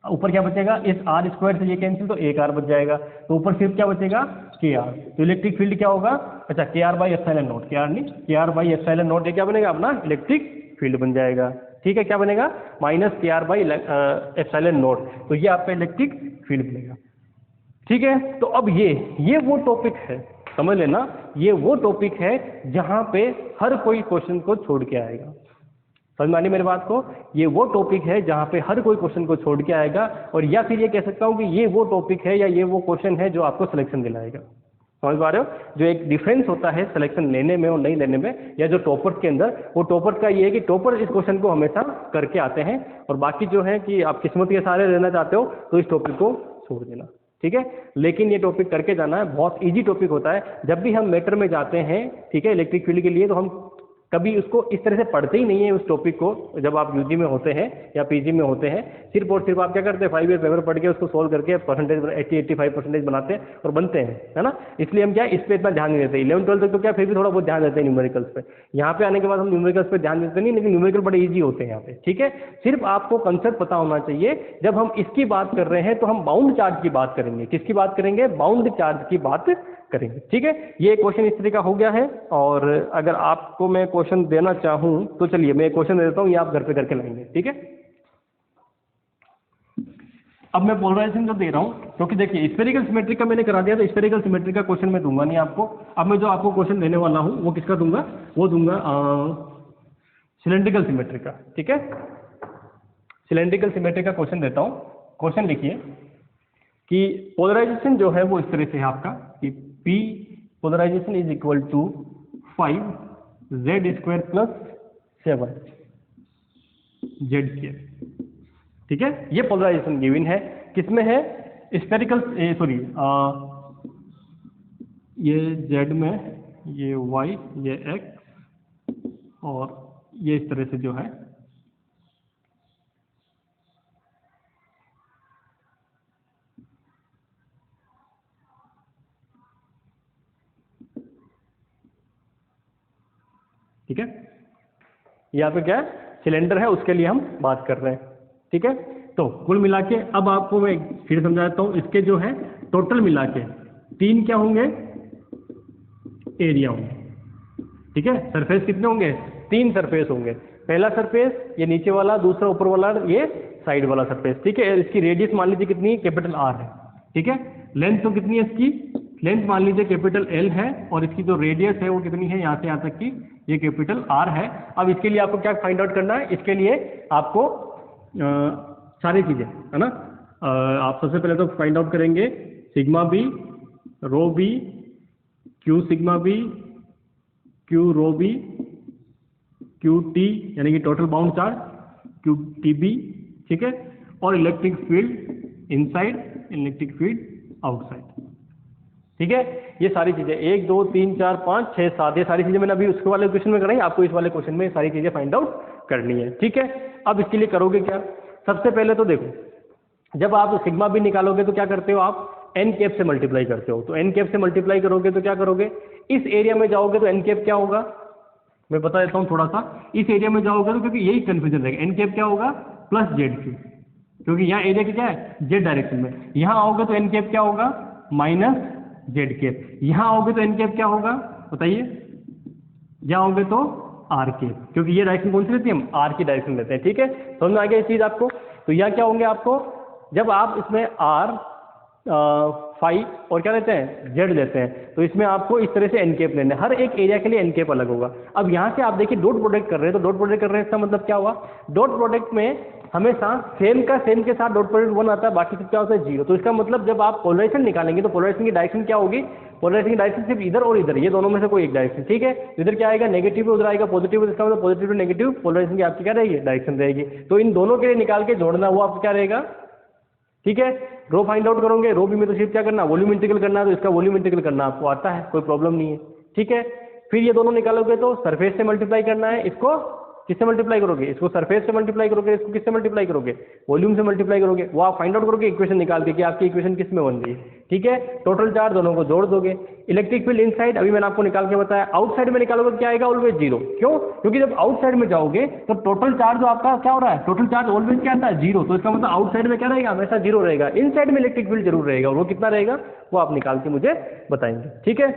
ऊपर क्या बचेगा, इस r² से ये कैंसिल, तो एक r बच जाएगा, तो ऊपर सिर्फ क्या बचेगा, kr। तो इलेक्ट्रिक फील्ड क्या होगा, अच्छा kr/ε0, kr नहीं, kr/ε0, ये क्या बनेगा अपना इलेक्ट्रिक फील्ड बन जाएगा। ठीक है, क्या बनेगा, -kr/ε0, तो ये आपका इलेक्ट्रिक फील्ड बनेगा। ठीक है, तो अब ये वो टॉपिक है, समझ लेना, ये वो टॉपिक है जहां पे हर कोई क्वेश्चन को छोड़ के आएगा। समझ में आनी मेरी बात को, ये वो टॉपिक है जहां पे हर कोई क्वेश्चन को छोड़ के आएगा, और या फिर ये कह सकता हूं कि ये वो टॉपिक है या ये वो क्वेश्चन है जो आपको सिलेक्शन दिलाएगा। समझ पा रहे हो, जो एक डिफरेंस होता है सिलेक्शन लेने में और नहीं लेने में, या जो टॉपर्स के अंदर, वो टॉपर्स का ये है कि टॉपर इस क्वेश्चन को हमेशा करके आते हैं, और बाकी जो है कि आप किस्मत के सहारे रहना चाहते हो तो इस टॉपिक को छोड़ देना। ठीक है, लेकिन ये टॉपिक करके जाना है, बहुत इजी टॉपिक होता है। जब भी हम मैटर में जाते हैं, ठीक है, इलेक्ट्रिक फील्ड के लिए, तो हम कभी उसको इस तरह से पढ़ते ही नहीं है उस टॉपिक को। जब आप यूजी में होते हैं या पीजी में होते हैं, सिर्फ और सिर्फ आप क्या करते हैं, 5 ईयर पेपर पढ़ के उसको सोल्व करके परसेंटेज 80-85% बनाते हैं और बनते हैं, है ना। इसलिए हम क्या इस पे इतना ध्यान नहीं देते। 11-12 तक तो क्या फिर भी थोड़ा बहुत ध्यान देते हैं न्यूमेरिकल्स पे, यहाँ पे आने के बाद हम न्यूमेरिकल्स पे ध्यान देते नहीं, लेकिन न्यूमेरिकल बड़े ईजी होते हैं यहाँ पे। ठीक है, सिर्फ आपको कंसेप्ट पता होना चाहिए। जब हम इसकी बात कर रहे हैं तो हम बाउंड चार्ज की बात करेंगे। किसकी बात करेंगे, बाउंड चार्ज की बात करेंगे। ठीक है, ये क्वेश्चन इस तरह का हो गया है, और अगर आपको मैं क्वेश्चन देना चाहूं तो चलिए मैं क्वेश्चन दे देता हूं, ये आप घर पे करके लाएंगे। ठीक है, अब मैं पोलराइजेशन जो दे रहा हूं, क्योंकि देखिए स्फेरिकल सिमेट्री का मैंने करा दिया, तो स्फेरिकल सिमेट्री का क्वेश्चन मैं दूंगा नहीं आपको। अब मैं जो आपको क्वेश्चन देने वाला हूं वो किसका दूंगा, वो दूंगा सिलेंड्रिकल सिमेट्री का। ठीक है, सिलेंड्रिकल सिमेट्री का क्वेश्चन देता हूं। क्वेश्चन लिखिए कि पोलराइजेशन जो है वो इस तरह से है आपका कि P polarisation is equal to 5z² + 7 z²। ठीक है, ये पोलराइजेशन गिवन है, किसमें है, स्फेरिकल, सॉरी ये z में, ये y, ये x, और ये इस तरह से जो है ठीक है, यहाँ पे क्या है, सिलेंडर है, उसके लिए हम बात कर रहे हैं। ठीक है, तो कुल मिला के अब आपको मैं फिर समझा देता हूँ, इसके जो है टोटल मिला के 3 क्या होंगे, एरिया होंगे। ठीक है, सरफेस कितने होंगे, 3 सरफेस होंगे। पहला सरफेस ये नीचे वाला, दूसरा ऊपर वाला, ये साइड वाला सरफेस। ठीक है, इसकी रेडियस मान लीजिए कितनी, कैपिटल R है। ठीक है, लेंथ तो कितनी है इसकी, लेंथ मान लीजिए कैपिटल L है, और इसकी जो रेडियस है वो कितनी है, यहाँ से यहाँ तक की, ये कैपिटल R है। अब इसके लिए आपको क्या फाइंड आउट करना है, इसके लिए आपको सारी चीजें, है ना, आप सबसे पहले तो फाइंड आउट करेंगे sigma b, rho b, Q sigma B, q rho b, q t यानी कि total bound charge, q t b. ठीक है, और electric field inside, electric field outside. ठीक है, ये सारी चीजें 1 2 3 4 5 6 7 ये सारी चीजें मैंने अभी उसके वाले क्वेश्चन में कराई, आपको इस वाले क्वेश्चन में सारी चीजें फाइंड आउट करनी है। ठीक है, अब इसके लिए करोगे क्या, सबसे पहले तो देखो, जब आप सिग्मा भी निकालोगे तो क्या करते हो, आप एन कैप से मल्टीप्लाई करते हो। तो एन कैप से मल्टीप्लाई करोगे तो क्या करोगे, इस एरिया में जाओगे तो एन कैप क्या होगा, मैं बता देता हूँ थोड़ा सा। इस एरिया में जाओगे तो, क्योंकि यही कंफ्यूजन रहेगा, एन कैप क्या होगा, +z², क्योंकि यहाँ एरिया की क्या है, z डायरेक्शन में। यहाँ आओगे तो एन कैप क्या होगा, -z²। यहाँ आओगे तो एन कैप क्या होगा बताइए, यहाँ आओगे तो आर के, क्योंकि ये डायरेक्शन कौन सी लेते हैं हम, आर की डायरेक्शन लेते हैं। ठीक है, समझ में आ गया ये चीज़ आपको। तो यह क्या होंगे आपको, जब आप इसमें आर फाई और क्या लेते हैं, जेड लेते हैं, तो इसमें आपको इस तरह से एन कैप लेना है, हर एक एरिया के लिए एन कैप अलग होगा। अब यहाँ से आप देखिए डॉट प्रोडक्ट कर रहे हैं, तो डॉट प्रोडक्ट कर रहे हैं, इसका मतलब क्या हुआ, डॉट प्रोडक्ट में हमेशा सेम का सेम के साथ डॉट प्रोडक्ट 1 आता है, बाकी सब क्या होता है 0। तो इसका मतलब जब आप पोलराइजेशन निकालेंगे तो पोलराइजेशन की डायरेक्शन क्या होगी, पोलराइजेशन की डायरेक्शन सिर्फ इधर और इधर, ये दोनों में से कोई एक डायरेक्शन। ठीक है, इधर क्या आएगा, नेगेटिव, उधर आएगा पॉजिटिव, इसका मतलब पॉजिटिव टू नेगेटिव पोलराइजेशन की आपकी क्या रहेगी, डायरेक्शन रहेगी। तो इन दोनों के लिए निकाल के जोड़ना, वो आपका क्या रहेगा। ठीक है, रो फाइंड आउट करोगे, रो भी में तो सिर्फ क्या करना, वॉल्यूम इंटीग्रल करना है, तो इसका वॉल्यूम इंटीग्रल करना आपको आता है, कोई प्रॉब्लम नहीं है। ठीक है, फिर ये दोनों निकालोगे तो सरफेस से मल्टीप्लाई करना है, इसको किससे मल्टीप्लाई करोगे, इसको सरफेस से मल्टीप्लाई करोगे, इसको किससे मल्टीप्लाई करोगे, वॉल्यूम से मल्टीप्लाई करोगे। वो आप फाइंड आउट करोगे इक्वेशन निकाल के कि आपकी इक्वेशन किस में बन रही है। ठीक है, टोटल चार्ज दोनों को जोड़ दोगे। इलेक्ट्रिक फील्ड इनसाइड अभी मैंने आपको निकाल के बताया, आउटसाइड में निकालोगे क्या आएगा, ऑलवेज 0। क्यों, क्योंकि जब आउटसाइड में जाओगे तो टोटल चार्ज जो आपका क्या हो रहा है, टोटल चार्ज ऑलवेज क्या आता है, 0। तो इसका मतलब आउटसाइड में क्या रहेगा, हमेशा 0 रहेगा। इनसाइड में इलेक्ट्रिक फील्ड जरूर रहेगा, और वो कितना रहेगा वो आप निकाल के मुझे बताएंगे। ठीक है,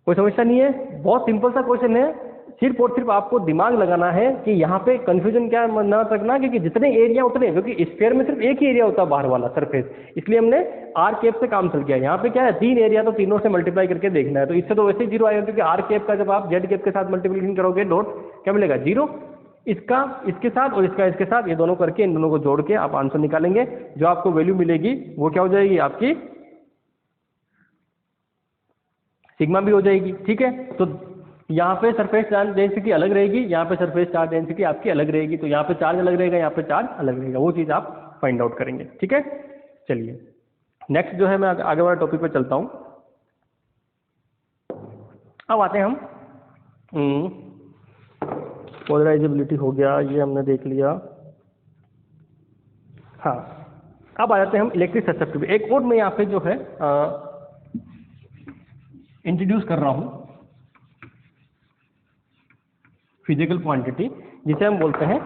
कोई समस्या नहीं है, बहुत सिंपल सा क्वेश्चन है। सिर्फ और सिर्फ आपको दिमाग लगाना है कि यहाँ पे कंफ्यूजन क्या ना रखना, क्योंकि जितने एरिया उतने, क्योंकि स्फीयर में सिर्फ एक ही एरिया होता है बाहर वाला सरफेस, इसलिए हमने आर कैप से काम चल किया। यहाँ पे क्या है, 3 एरिया, तो तीनों से मल्टीप्लाई करके देखना है। तो इससे तो वैसे ही 0 आएगा, क्योंकि आर कैप का जब आप जेड कैप के साथ मल्टीप्लिकेशन करोगे डॉट क्या मिलेगा, 0। इसका इसके साथ और इसका इसके साथ, ये दोनों करके इन दोनों को जोड़ के आप आंसर निकालेंगे। जो आपको वैल्यू मिलेगी वो क्या हो जाएगी, आपकी सिग्मा भी हो जाएगी। ठीक है, तो यहाँ पे सरफेस चार्ज डेंसिटी अलग रहेगी, यहाँ पे सरफेस चार्ज डेंसिटी आपकी अलग रहेगी। तो यहाँ पे चार्ज अलग रहेगा, यहाँ पे चार्ज अलग रहेगा, वो चीज़ आप फाइंड आउट करेंगे। ठीक है, चलिए नेक्स्ट जो है मैं आगे वाला टॉपिक पे चलता हूँ। अब आते हैं हम, पोलराइजेबिलिटी हो गया, ये हमने देख लिया। हाँ, अब आ जाते हैं हम इलेक्ट्रिक ससेप्टिबिलिटी। एक और मैं यहाँ पे जो है इंट्रोड्यूस कर रहा हूँ फिजिकल क्वांटिटी, जिसे हम बोलते हैं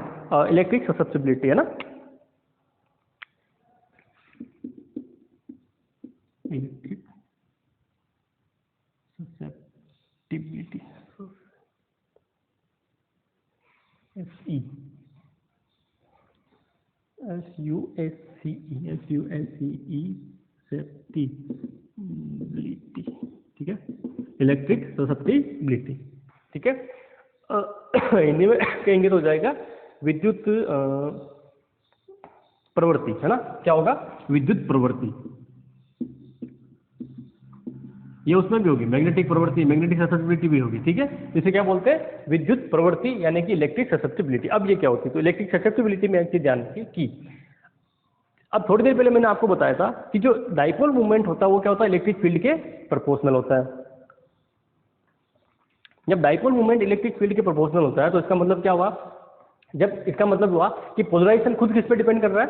इलेक्ट्रिक ससेप्टिबिलिटी, है ना। Electric susceptibility, SE, सेप्टिबिलिटी। ठीक है, इलेक्ट्रिक ससेप्टिबिलिटी। ठीक है, हिंदी में कहेंगे तो हो जाएगा विद्युत प्रवृत्ति, है ना। क्या होगा, विद्युत प्रवृत्ति। ये उसमें भी होगी, मैग्नेटिक प्रवृत्ति, मैग्नेटिक ससेप्टिबिलिटी भी होगी। ठीक है, इसे क्या बोलते हैं, विद्युत प्रवृत्ति, यानी कि इलेक्ट्रिक ससेप्टिबिलिटी। अब ये क्या होती है, तो इलेक्ट्रिक ससेप्टिबिलिटी में एक चीज ध्यान रखिए कि अब थोड़ी देर पहले मैंने आपको बताया था कि जो डाइपोल मूवमेंट होता है वो क्या होता है, इलेक्ट्रिक फील्ड के प्रोपोर्शनल होता है। जब डाइपोल मूवमेंट इलेक्ट्रिक फील्ड के प्रोपोर्शनल होता है तो इसका मतलब क्या हुआ, जब इसका मतलब हुआ कि पोलराइजेशन खुद किस पे डिपेंड कर रहा है,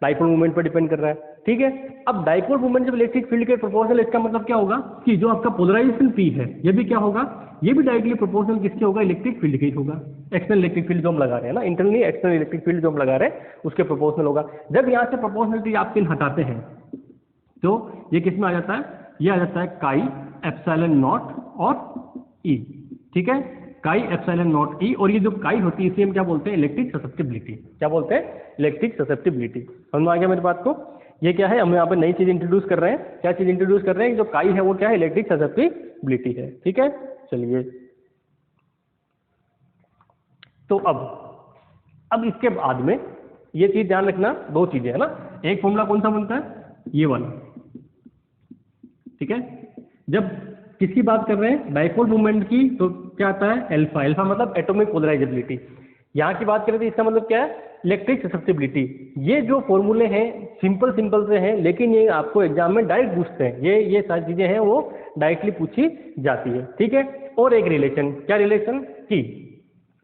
डाइपोल मूवमेंट पर डिपेंड कर रहा है। ठीक है, अब डाइपोल मूवमेंट जब इलेक्ट्रिक फील्ड के प्रोपोर्शनल, इसका मतलब क्या होगा कि जो आपका पोलराइजेशन P है ये भी क्या होगा, ये भी डायरेक्टली प्रोपोर्शनल किसके होगा, इलेक्ट्रिक फील्ड के ही होगा। एक्सटर्नल इलेक्ट्रिक फील्ड जो हम लगा रहे हैं ना, इंटरनली एक्सटर्नल इलेक्ट्रिक फील्ड जो हम लगा रहे हैं उसके प्रोपोर्शनल होगा। जब यहाँ से प्रोपोर्शनलिटी आप चिन्ह हटाते हैं तो ये किस में आ जाता है, ये आ जाता है काई एप्सिलॉन नॉट और E। ठीक है, काई एप्सिलॉन नॉट E, और ये जो काई होती है इसे हम क्या बोलते हैं, इलेक्ट्रिक ससेप्टिबिलिटी। क्या बोलते हैं, इलेक्ट्रिक ससेप्टिबिलिटी। समझ में आ गया मेरी बात को। ये क्या है, हम यहाँ पे नई चीज इंट्रोड्यूस कर रहे हैं। क्या चीज इंट्रोड्यूस कर रहे हैं, जो काई है वो क्या है, इलेक्ट्रिक ससेप्टिबिलिटी है। ठीक है, चलिए तो अब इसके बाद में ये चीज ध्यान रखना, 2 चीजें है ना। एक फॉर्मूला कौन सा बनता है, ये वाला। ठीक है, जब किसकी बात कर रहे हैं, डाइपोल मूवमेंट की, तो क्या आता है, अल्फा। अल्फा मतलब एटॉमिक पोलराइजेबिलिटी। यहाँ की बात करें तो इसका मतलब क्या है, इलेक्ट्रिक ससेप्टिबिलिटी। ये जो फॉर्मूले हैं सिंपल से हैं, लेकिन ये आपको एग्जाम में डायरेक्ट पूछते हैं। ये सारी चीजें हैं वो डायरेक्टली पूछी जाती है। ठीक है, और एक रिलेशन, क्या रिलेशन की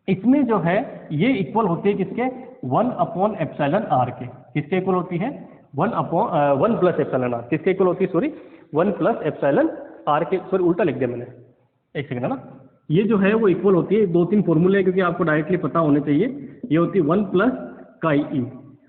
इसमें जो है ये इक्वल होती है किसके, 1/εr के। किसके इक्वल होती है, 1+ε r। किसके इक्वल होती है, सॉरी 1+εr के, सॉरी उल्टा लिख दिया मैंने, एक सेकंड है ना। ये जो है वो इक्वल होती है, 2-3 फॉर्मूले क्योंकि आपको डायरेक्टली पता होने चाहिए। ये होती है 1+chi e,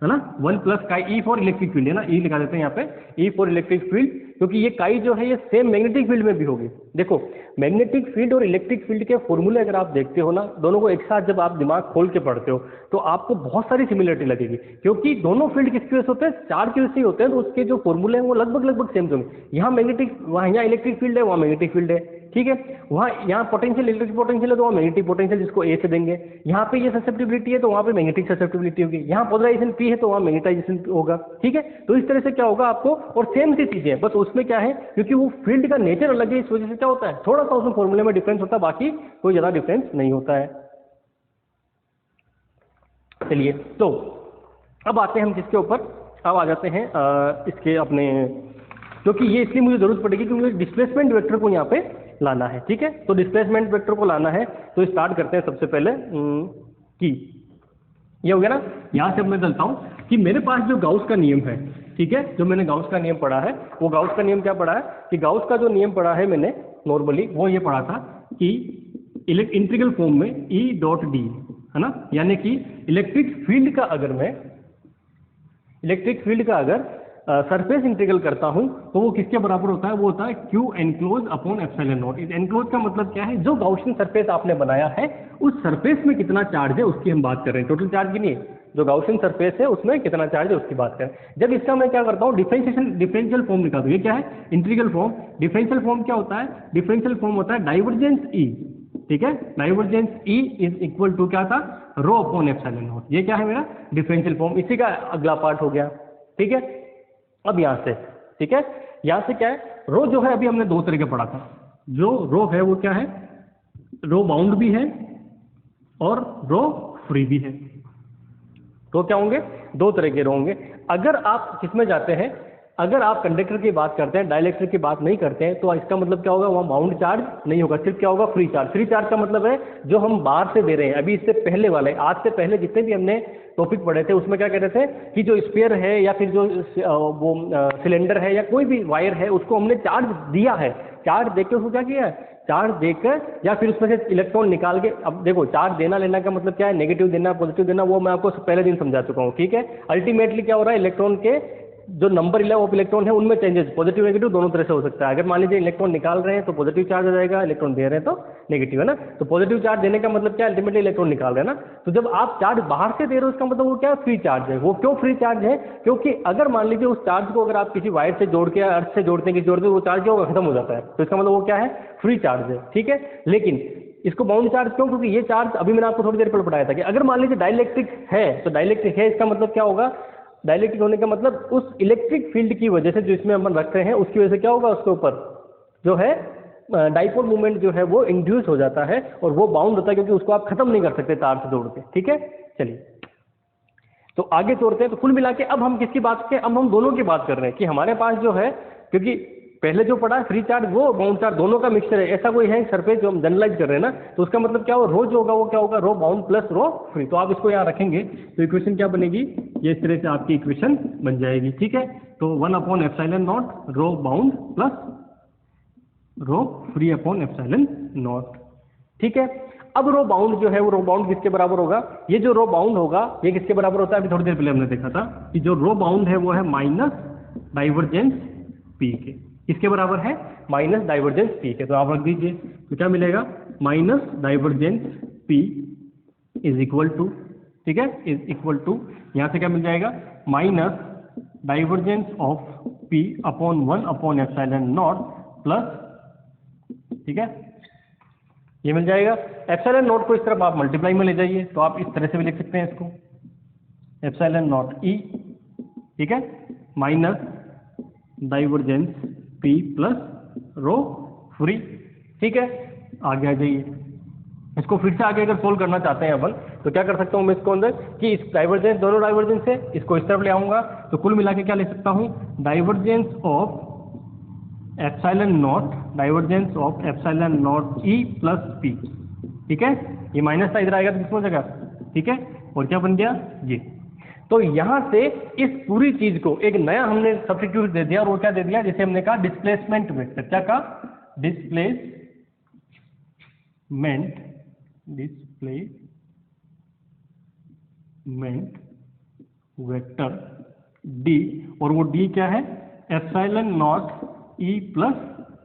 है ना, 1 plus chi E for electric field है ना, ई लिखा देते हैं यहाँ पे ई फॉर इलेक्ट्रिक फील्ड, क्योंकि ये काई जो है ये सेम मैग्नेटिक फील्ड में भी होगी। देखो मैग्नेटिक फील्ड और इलेक्ट्रिक फील्ड के फॉर्मूले अगर आप देखते हो ना, दोनों को एक साथ जब आप दिमाग खोल के पढ़ते हो तो आपको बहुत सारी सिमिलरिटी लगेगी, क्योंकि दोनों फील्ड किसकी वजह से होते हैं, चार्ज की वजह से ही होते हैं, तो उसके जो फॉर्मूले हैं वो लगभग लगभग सेम होंगे। यहाँ मैग्नेटिक, वहाँ यहाँ इलेक्ट्रिक फील्ड है, वहाँ मैग्नेटिक फील्ड है, ठीक है, वहाँ यहाँ पोटेंशियल इलेक्ट्रिक पोटेंशियल है तो वहाँ मैग्नेटिक पोटेंशियल जिसको ए से देंगे, यहाँ पे ये ससेप्टिबिलिटी है तो वहाँ पे मैग्नेटिक ससेप्टिबिलिटी होगी, यहाँ पोलराइजेशन पी है तो वहाँ मैग्नेटाइजेशन होगा, ठीक है। तो इस तरह से क्या होगा आपको, और सेम सी चीजें, बस उसमें क्या है क्योंकि वो फील्ड का नेचर अलग है, इस वजह से क्या होता है थोड़ा सा उसमें फॉर्मूले में डिफरेंस होता है, बाकी कोई ज्यादा डिफरेंस नहीं होता है। चलिए तो अब आते हैं हम किसके ऊपर, अब आ जाते हैं इसके अपने, क्योंकि ये इसलिए मुझे जरूरत पड़ेगी क्योंकि मुझे डिस्प्लेसमेंट वेक्टर को यहाँ पे लाना है, ठीक है। तो डिस्प्लेसमेंट वेक्टर को लाना है तो स्टार्ट करते हैं सबसे पहले कि ये हो गया ना, यहाँ से अब मैं चलता हूँ कि मेरे पास जो गाउस का नियम है, ठीक है, जो मैंने गाउस का नियम पढ़ा है, वो गाउस का नियम क्या पढ़ा है कि गाउस का जो नियम पढ़ा है मैंने नॉर्मली वो ये पढ़ा था कि इंटीग्रल फॉर्म में ई डॉट डी है ना, यानी कि इलेक्ट्रिक फील्ड का अगर सरफेस इंटीग्रल करता हूं तो वो किसके बराबर होता है, वो होता है Q enclose upon epsilon not. इस एनक्लोज का मतलब क्या है, जो गाउसियन सरफेस आपने बनाया है उस सरफेस में कितना चार्ज है उसकी हम बात कर रहे हैं, टोटल चार्ज की नहीं, जो गाउसियन सरफेस है उसमें कितना चार्ज है उसकी बात करें। जब इसका मैं क्या करता हूँ डिफरेंशियल फॉर्म निकाल दूँ, ये क्या है इंटीग्रल फॉर्म, डिफरेंशियल फॉर्म क्या होता है, डिफरेंशियल फॉर्म होता है डाइवर्जेंस ई, ठीक है, divergence E is equal to क्या था, रो अपॉन एप्सिलॉन नॉट। ये क्या है मेरा डिफरेंशियल फॉर्म, इसी का अगला पार्ट हो गया, ठीक है। अब यहाँ से, ठीक है, यहाँ से क्या है, रो जो है अभी हमने दो तरह के पढ़ा था, जो रो है वो क्या है, रो बाउंड भी है और रो फ्री भी है, तो क्या होंगे, दो तरह के रो होंगे। अगर आप किसमें जाते हैं, अगर आप कंडक्टर की बात करते हैं, डाइलेक्ट्रिक की बात नहीं करते हैं, तो इसका मतलब क्या होगा, वहाँ बाउंड चार्ज नहीं होगा, सिर्फ क्या होगा फ्री चार्ज। फ्री चार्ज का मतलब है जो हम बाहर से दे रहे हैं। अभी इससे पहले वाले, आज से पहले जितने भी हमने टॉपिक पढ़े थे उसमें क्या कहते थे कि जो स्पेयर है या फिर जो वो सिलेंडर है या कोई भी वायर है उसको हमने चार्ज दिया है, चार्ज देकर उसको क्या किया है, चार्ज देकर या फिर उसमें से इलेक्ट्रॉन निकाल के। अब देखो चार्ज देना लेना का मतलब क्या है, नेगेटिव देना पॉजिटिव देना, वो मैं आपको पहले दिन समझा चुका हूँ, ठीक है। अल्टीमेटली क्या हो रहा है, इलेक्ट्रॉन के जो नंबर ऑफ इलेक्ट्रॉन है उनमें चेंजेस पॉजिटिव नेगेटिव दोनों तरह से हो सकता है। अगर मान लीजिए इलेक्ट्रॉन निकाल रहे हैं तो पॉजिटिव चार्ज हो जाएगा, इलेक्ट्रॉन दे रहे हैं तो नेगेटिव, है ना। तो पॉजिटिव चार्ज देने का मतलब क्या है, अल्टीमेटली इलेक्ट्रॉन निकाल रहे हैं ना। तो जब आप चार्ज बाहर से दे रहे हो उसका मतलब वो क्या है, फ्री चार्ज है। वो क्यों फ्री चार्ज है, क्योंकि अगर मान लीजिए उस चार्ज को अगर आप किसी वायर से जोड़ के या अर्थ से जोड़ते हैं, किसी जोड़ते हैं, वो चार्ज क्या होगा, खत्म हो जाता है। तो इसका मतलब वो क्या है, फ्री चार्ज है, ठीक है। लेकिन इसको बाउंड चार्ज क्यों, क्योंकि ये चार्ज अभी मैंने आपको थोड़ी देर पहले पढ़ाया था कि अगर मान लीजिए डाइलेक्ट्रिक है तो डाइलेक्ट्रिक है, इसका मतलब क्या होगा, डाइलेक्ट्रिक होने का मतलब उस इलेक्ट्रिक फील्ड की वजह से जो इसमें हम रख रहे हैं उसकी वजह से क्या होगा, उसके ऊपर जो है डाइपोल मूवमेंट जो है वो इंड्यूस हो जाता है और वो बाउंड होता है, क्योंकि उसको आप खत्म नहीं कर सकते तार से जोड़ के, ठीक है। चलिए तो आगे तोड़ते हैं। तो कुल मिला के अब हम किसकी बात करें, अब हम दोनों की बात कर रहे हैं कि हमारे पास जो है, क्योंकि पहले जो पढ़ा फ्री चार्ज वो बाउंड चार्ज दोनों का मिक्सचर है, ऐसा कोई है सरफेस जो हम जनरलाइज कर रहे हैं ना, तो उसका मतलब क्या हो, रो जो होगा वो क्या होगा, रो बाउंड प्लस रो फ्री। तो आप इसको यहाँ रखेंगे तो इक्वेशन क्या बनेगी, ये इस तरह से आपकी इक्वेशन बन जाएगी, ठीक है। तो 1 upon epsilon naught rho bound plus rho free upon epsilon naught, ठीक है। अब रो बाउंड जो है वो रो बाउंड किसके बराबर होगा, ये जो रो बाउंड होगा ये किसके बराबर होता है, अभी थोड़ी देर पहले हमने देखा था कि जो रो बाउंड है वो है माइनस डाइवर्जेंस पी के, किसके बराबर है, माइनस डाइवर्जेंस पी के। तो आप रख दीजिए, तो क्या मिलेगा, minus divergence P is equal to, ठीक है, इज इक्वल टू, यहाँ से क्या मिल जाएगा, minus divergence of P upon 1 upon epsilon not plus, ठीक है, ये मिल जाएगा। एप्सिलॉन नॉट को इस तरफ आप मल्टीप्लाई में ले जाइए तो आप इस तरह से भी लिख सकते हैं इसको, एप्सिलॉन नॉट ई, ठीक है, minus divergence P plus rho free, ठीक है। आगे आ जाइए, इसको फिर से आगे अगर सोल्व करना चाहते हैं अपन तो क्या कर सकता हूँ मैं इसको अंदर कि इस डाइवर्जेंस, दोनों डाइवर्जेंस है, इसको इस तरफ ले आऊंगा तो कुल मिला के क्या ले सकता हूँ, divergence of epsilon not, divergence of epsilon naught E plus P, ठीक है। ये माइनस का इधर आएगा तो किसमें जगह, ठीक है, और क्या बन गया ये। तो यहां से इस पूरी चीज को एक नया हमने सब्स्टिट्यूट दे दिया, और वो क्या दे दिया, जैसे हमने कहा डिस्प्लेसमेंट वेक्टर, क्या कहा, डिस्प्लेसमेंट वेक्टर डी, और वो डी क्या है, epsilon naught E plus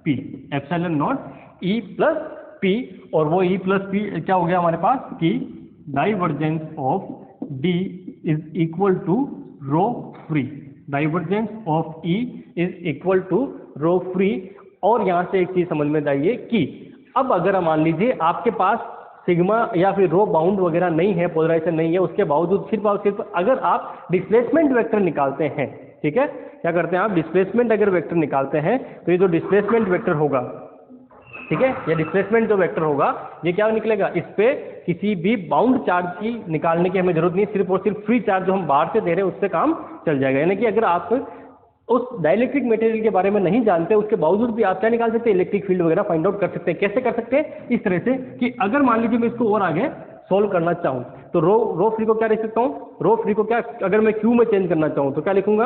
P, epsilon naught E plus P, और वो ई प्लस पी क्या हो गया हमारे पास कि divergence of D is equal to rho free, divergence of E is equal to rho free. और यहां से एक चीज समझ में आइए कि अब अगर मान लीजिए आपके पास सिग्मा या फिर रो बाउंड वगैरह नहीं है, पोलराइजेशन नहीं है, उसके बावजूद सिर्फ और सिर्फ अगर आप डिस्प्लेसमेंट वेक्टर निकालते हैं, ठीक है, क्या करते हैं आप, डिस्प्लेसमेंट अगर वेक्टर निकालते हैं तो ये जो डिस्प्लेसमेंट वेक्टर होगा, ठीक है, ये डिस्प्लेसमेंट जो वेक्टर होगा ये क्या निकलेगा, इस पे किसी भी बाउंड चार्ज की निकालने की हमें जरूरत नहीं, सिर्फ और सिर्फ फ्री चार्ज जो हम बाहर से दे रहे हैं उससे काम चल जाएगा। यानी कि अगर आप उस डाइलेक्ट्रिक मटेरियल के बारे में नहीं जानते उसके बावजूद भी आप क्या निकाल सकते हैं, इलेक्ट्रिक फील्ड वगैरह फाइंड आउट कर सकते हैं। कैसे कर सकते हैं, इस तरह से कि अगर मान लीजिए मैं इसको और आगे सोल्व करना चाहूँ तो रो फ्री को क्या लिख सकता हूँ, रो फ्री को क्या अगर मैं क्यू में चेंज करना चाहूँ तो क्या लिखूंगा,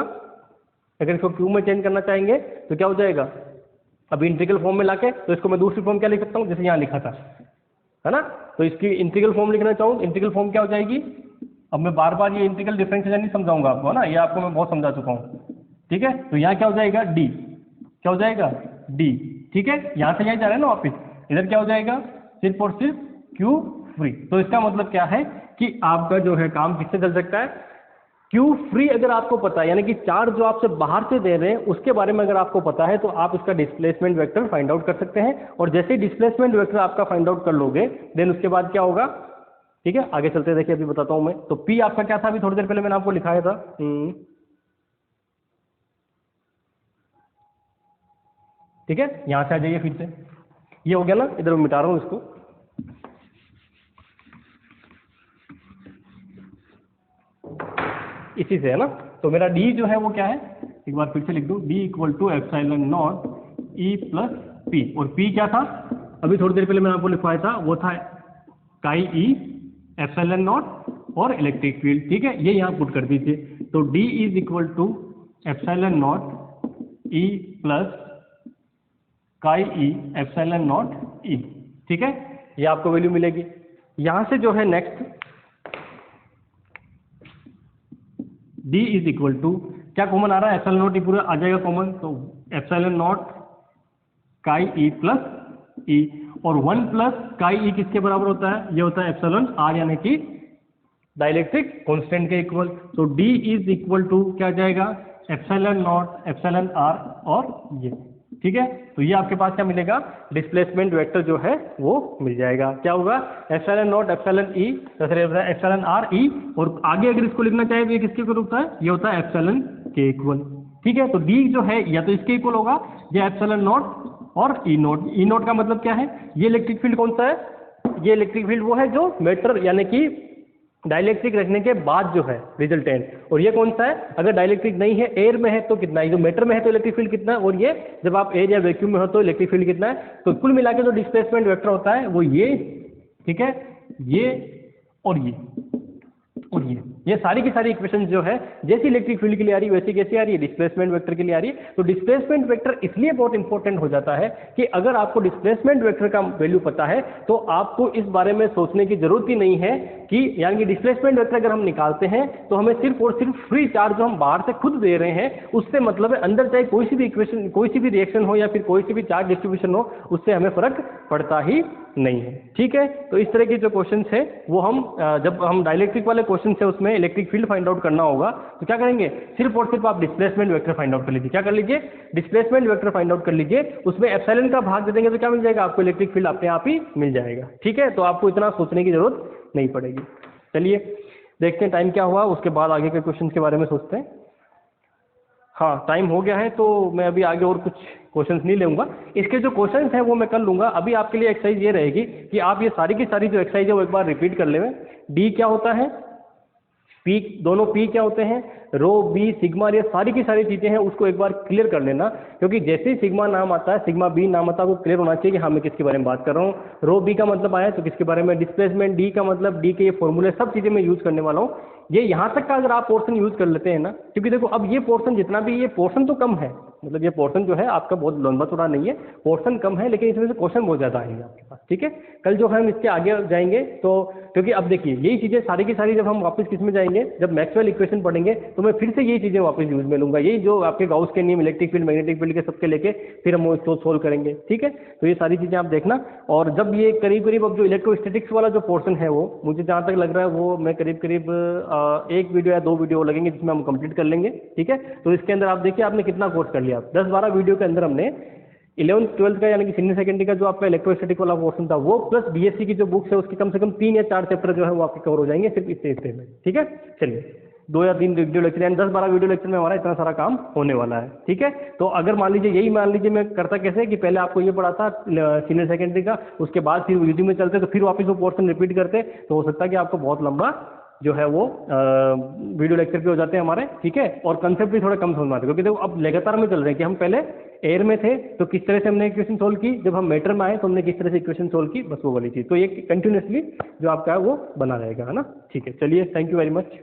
अगर इसको क्यू में चेंज करना चाहेंगे तो क्या हो जाएगा, अभी इंटीग्रल फॉर्म में लाके तो इसको मैं दूसरी फॉर्म क्या लिख सकता हूँ, जैसे यहाँ लिखा था, है ना, तो इसकी इंटीग्रल फॉर्म लिखना चाहूँ, इंटीग्रल फॉर्म क्या हो जाएगी, अब मैं बार बार ये इंटीग्रल डिफरेंशिएशन नहीं समझाऊंगा आपको, है ना, ये आपको मैं बहुत समझा चुका हूँ, ठीक है। तो यहाँ क्या हो जाएगा, डी, क्या हो जाएगा, डी, ठीक है, यहाँ से यही जा रहा है ना वापिस, इधर क्या हो जाएगा, सिर्फ और सिर्फ क्यू फ्री। तो इसका मतलब क्या है कि आपका जो है काम किससे चल सकता है, क्यू फ्री अगर आपको पता है, यानी कि चार्ज जो आपसे बाहर से दे रहे हैं उसके बारे में अगर आपको पता है तो आप इसका डिस्प्लेसमेंट वेक्टर फाइंड आउट कर सकते हैं, और जैसे ही डिस्प्लेसमेंट वेक्टर आपका फाइंड आउट कर लोगे देन उसके बाद क्या होगा, ठीक है, आगे चलते देखिए अभी बताता हूं मैं। तो पी आपका क्या था, अभी थोड़ी देर पहले मैंने आपको लिखाया था, ठीक है, यहां से आ जाइए फिर से, ये हो गया ना, इधर मिटा रहा हूं इसको, इसी से है ना। तो मेरा डी जो है वो क्या है, एक बार फिर से लिख दूं, D equal to epsilon naught E plus P, और पी क्या था, अभी थोड़ी देर पहले मैंने आपको लिखवाया था, वो था काई ई एप्सिलॉन नॉट और इलेक्ट्रिक फील्ड, ठीक है, ये यहाँ पुट कर दीजिए। तो D is equal to epsilon naught E plus chi E epsilon naught ई, ठीक है, ये आपको वैल्यू मिलेगी। यहां से जो है next D is equal to क्या कॉमन आ रहा है, एप्सिलॉन नॉट, ये पूरा आ जाएगा कॉमन, तो एप्सिलॉन नॉट काई ई प्लस ई, और 1 प्लस काई ई किसके बराबर होता है, ये होता है एप्सिलॉन आर, यानी कि डाइलेक्ट्रिक कांस्टेंट के इक्वल। तो D इज इक्वल टू क्या जाएगा, एप्सिलॉन नॉट एप्सिलॉन आर, और ये, ठीक है, तो ये आपके पास क्या मिलेगा, डिस्प्लेसमेंट वेक्टर जो है वो मिल जाएगा, क्या होगा, एप्सिलॉन नॉट एप्सिलॉन ई एप्सिलॉन आर ई, और आगे अगर इसको लिखना चाहे तो ये किसके इक्वल होता है, ये होता है एप्सिलॉन के इक्वल, ठीक है। तो डी जो है या तो इसके इक्वल होगा या एप्सिलॉन नॉट और ई नॉट। ई नॉट का मतलब क्या है, ये इलेक्ट्रिक फील्ड कौन सा है, ये इलेक्ट्रिक फील्ड वो है जो मैटर यानी कि डाइलेक्ट्रिक रखने के बाद जो है रिजल्टेंट, और ये कौन सा है, अगर डाइलेक्ट्रिक नहीं है एयर में है तो कितना है, जो मैटर में है तो इलेक्ट्रिक फील्ड कितना है, और ये जब आप एयर या वैक्यूम में हो तो इलेक्ट्रिक फील्ड कितना है। तो कुल मिला के जो डिस्प्लेसमेंट वेक्टर होता है वो ये, ठीक है, ये और ये और ये सारी की सारी इक्वेशन जो है जैसी इलेक्ट्रिक फील्ड के लिए आ रही है वैसी कैसी आ रही है, डिस्प्लेसमेंट वेक्टर के लिए आ रही है। तो डिस्प्लेसमेंट वेक्टर इसलिए बहुत इंपॉर्टेंट हो जाता है कि अगर आपको डिस्प्लेसमेंट वेक्टर का वैल्यू पता है तो आपको इस बारे में सोचने की जरूरत ही नहीं है कि यानी कि डिस्प्लेसमेंट वेक्टर अगर हम निकालते हैं तो हमें सिर्फ और सिर्फ फ्री चार्ज जो हम बाहर से खुद दे रहे हैं उससे मतलब है, अंदर चाहे कोई सी भी इक्वेशन कोई सी भी रिएक्शन हो या फिर कोई सी भी चार्ज डिस्ट्रीब्यूशन हो उससे हमें फर्क पड़ता ही नहीं है, ठीक है। तो इस तरह के जो क्वेश्चन है वो हम जब हम डाइलेक्ट्रिक वाले क्वेश्चन है उसमें इलेक्ट्रिक फील्ड फाइंड आउट करना होगा तो क्या करेंगे, सिर्फ और सिर्फ आप डिस्प्लेसमेंट वेक्टर फाइंड आउट कर लीजिए। क्या कर लीजिए, डिस्प्लेसमेंट वेक्टर फाइंड आउट कर लीजिए, उसमें एप्सिलॉन का भाग दे देंगे तो क्या मिल जाएगा आपको, इलेक्ट्रिक फील्ड अपने आप ही मिल जाएगा, ठीक है। तो आपको इतना सोचने की जरूरत नहीं पड़ेगी। चलिए देखते हैं टाइम क्या हुआ, उसके बाद आगे के क्वेश्चन के बारे में सोचते हैं। हाँ टाइम हो गया है तो मैं अभी आगे और कुछ क्वेश्चंस नहीं लूंगा, इसके जो क्वेश्चंस हैं वो मैं कर लूंगा। अभी आपके लिए एक्सरसाइज ये रहेगी कि आप ये सारी की सारी जो एक्सरसाइज है वो एक बार रिपीट कर लें। डी क्या होता है, पी, दोनों पी क्या होते हैं, रो बी सिग्मा, ये सारी की सारी चीज़ें हैं उसको एक बार क्लियर कर लेना, क्योंकि जैसे ही सिग्मा नाम आता है, सिग्मा बी नाम आता है, वो क्लियर होना चाहिए कि हाँ मैं किसके बारे में बात कर रहा हूँ। रो बी का मतलब आया तो किसके बारे में, डिस्प्लेसमेंट डी का मतलब डी के ये फॉर्मूले सब चीज़ें मैं यूज़ करने वाला हूँ। ये यहाँ तक का अगर आप पोर्शन यूज़ कर लेते हैं ना, क्योंकि देखो अब ये पोर्शन जितना भी, ये पोर्शन तो कम है, मतलब ये पोर्शन जो है आपका बहुत लंबा चौड़ा नहीं है, पोर्शन कम है, लेकिन इसमें से क्वेश्चन बहुत ज़्यादा आएंगे आपके पास, ठीक है। कल जो हम इसके आगे जाएंगे तो, क्योंकि अब देखिए यही चीज़ें सारी की सारी जब हम वापस किस में जाएंगे, जब मैक्सवेल इक्वेशन पढ़ेंगे तो मैं फिर से यही चीज़ें वापस यूज में लूंगा, यही जो आपके गाउस के नियम, इलेक्ट्रिक फील्ड, मैग्नेटिक फील्ड के सबके लेके फिर हम इसको सोल्व करेंगे, ठीक है। तो ये सारी चीज़ें आप देखना, और जब ये करीब करीब अब जो इलेक्ट्रोस्टैटिक्स वाला जो पोर्शन है वो मुझे जहाँ तक लग रहा है वो मैं करीब करीब एक वीडियो या 2 वीडियो लगेंगे जिसमें हम कंप्लीट कर लेंगे, ठीक है। तो इसके अंदर आप देखिए आपने कितना कोर्स कर लिया, 10-12 वीडियो के अंदर हमने 11th-12th का यानी कि सीनियर सेकेंडरी का जो आपका इलेक्ट्रोस्टैटिक वाला पोर्शन था वो, प्लस बीएससी की जो बुक्स है उसके कम से कम 3 या 4 चैप्टर जो है वो आपके कवर हो जाएंगे सिर्फ इस हिस्से में, ठीक है। चलिए 2 या 3 वीडियो लेक्चर यानी 10-12 वीडियो लेक्चर में हमारा इतना सारा काम होने वाला है, ठीक है। तो अगर मान लीजिए यही मान लीजिए मैं करता कैसे कि पहले आपको ये पढ़ा था सीनियर सेकेंडरी का, उसके बाद फिर यूजी में चलते तो फिर वापस वो पोर्शन रिपीट करते, तो हो सकता है कि आपको बहुत लंबा जो है वो वीडियो लेक्चर पे हो जाते हैं हमारे, ठीक है। और कंसेप्ट भी थोड़ा कम समझ में आते हैं, क्योंकि देखो अब लगातार में चल रहे हैं कि हम पहले एयर में थे तो किस तरह से हमने इक्वेशन सोल्व की, जब हम मैटर में आए तो हमने किस तरह से इक्वेशन सोल्व की, बस वो वाली चीज़। तो ये कंटिन्यूसली जो आपका है वो बना रहेगा, है ना, ठीक है। चलिए, थैंक यू वेरी मच।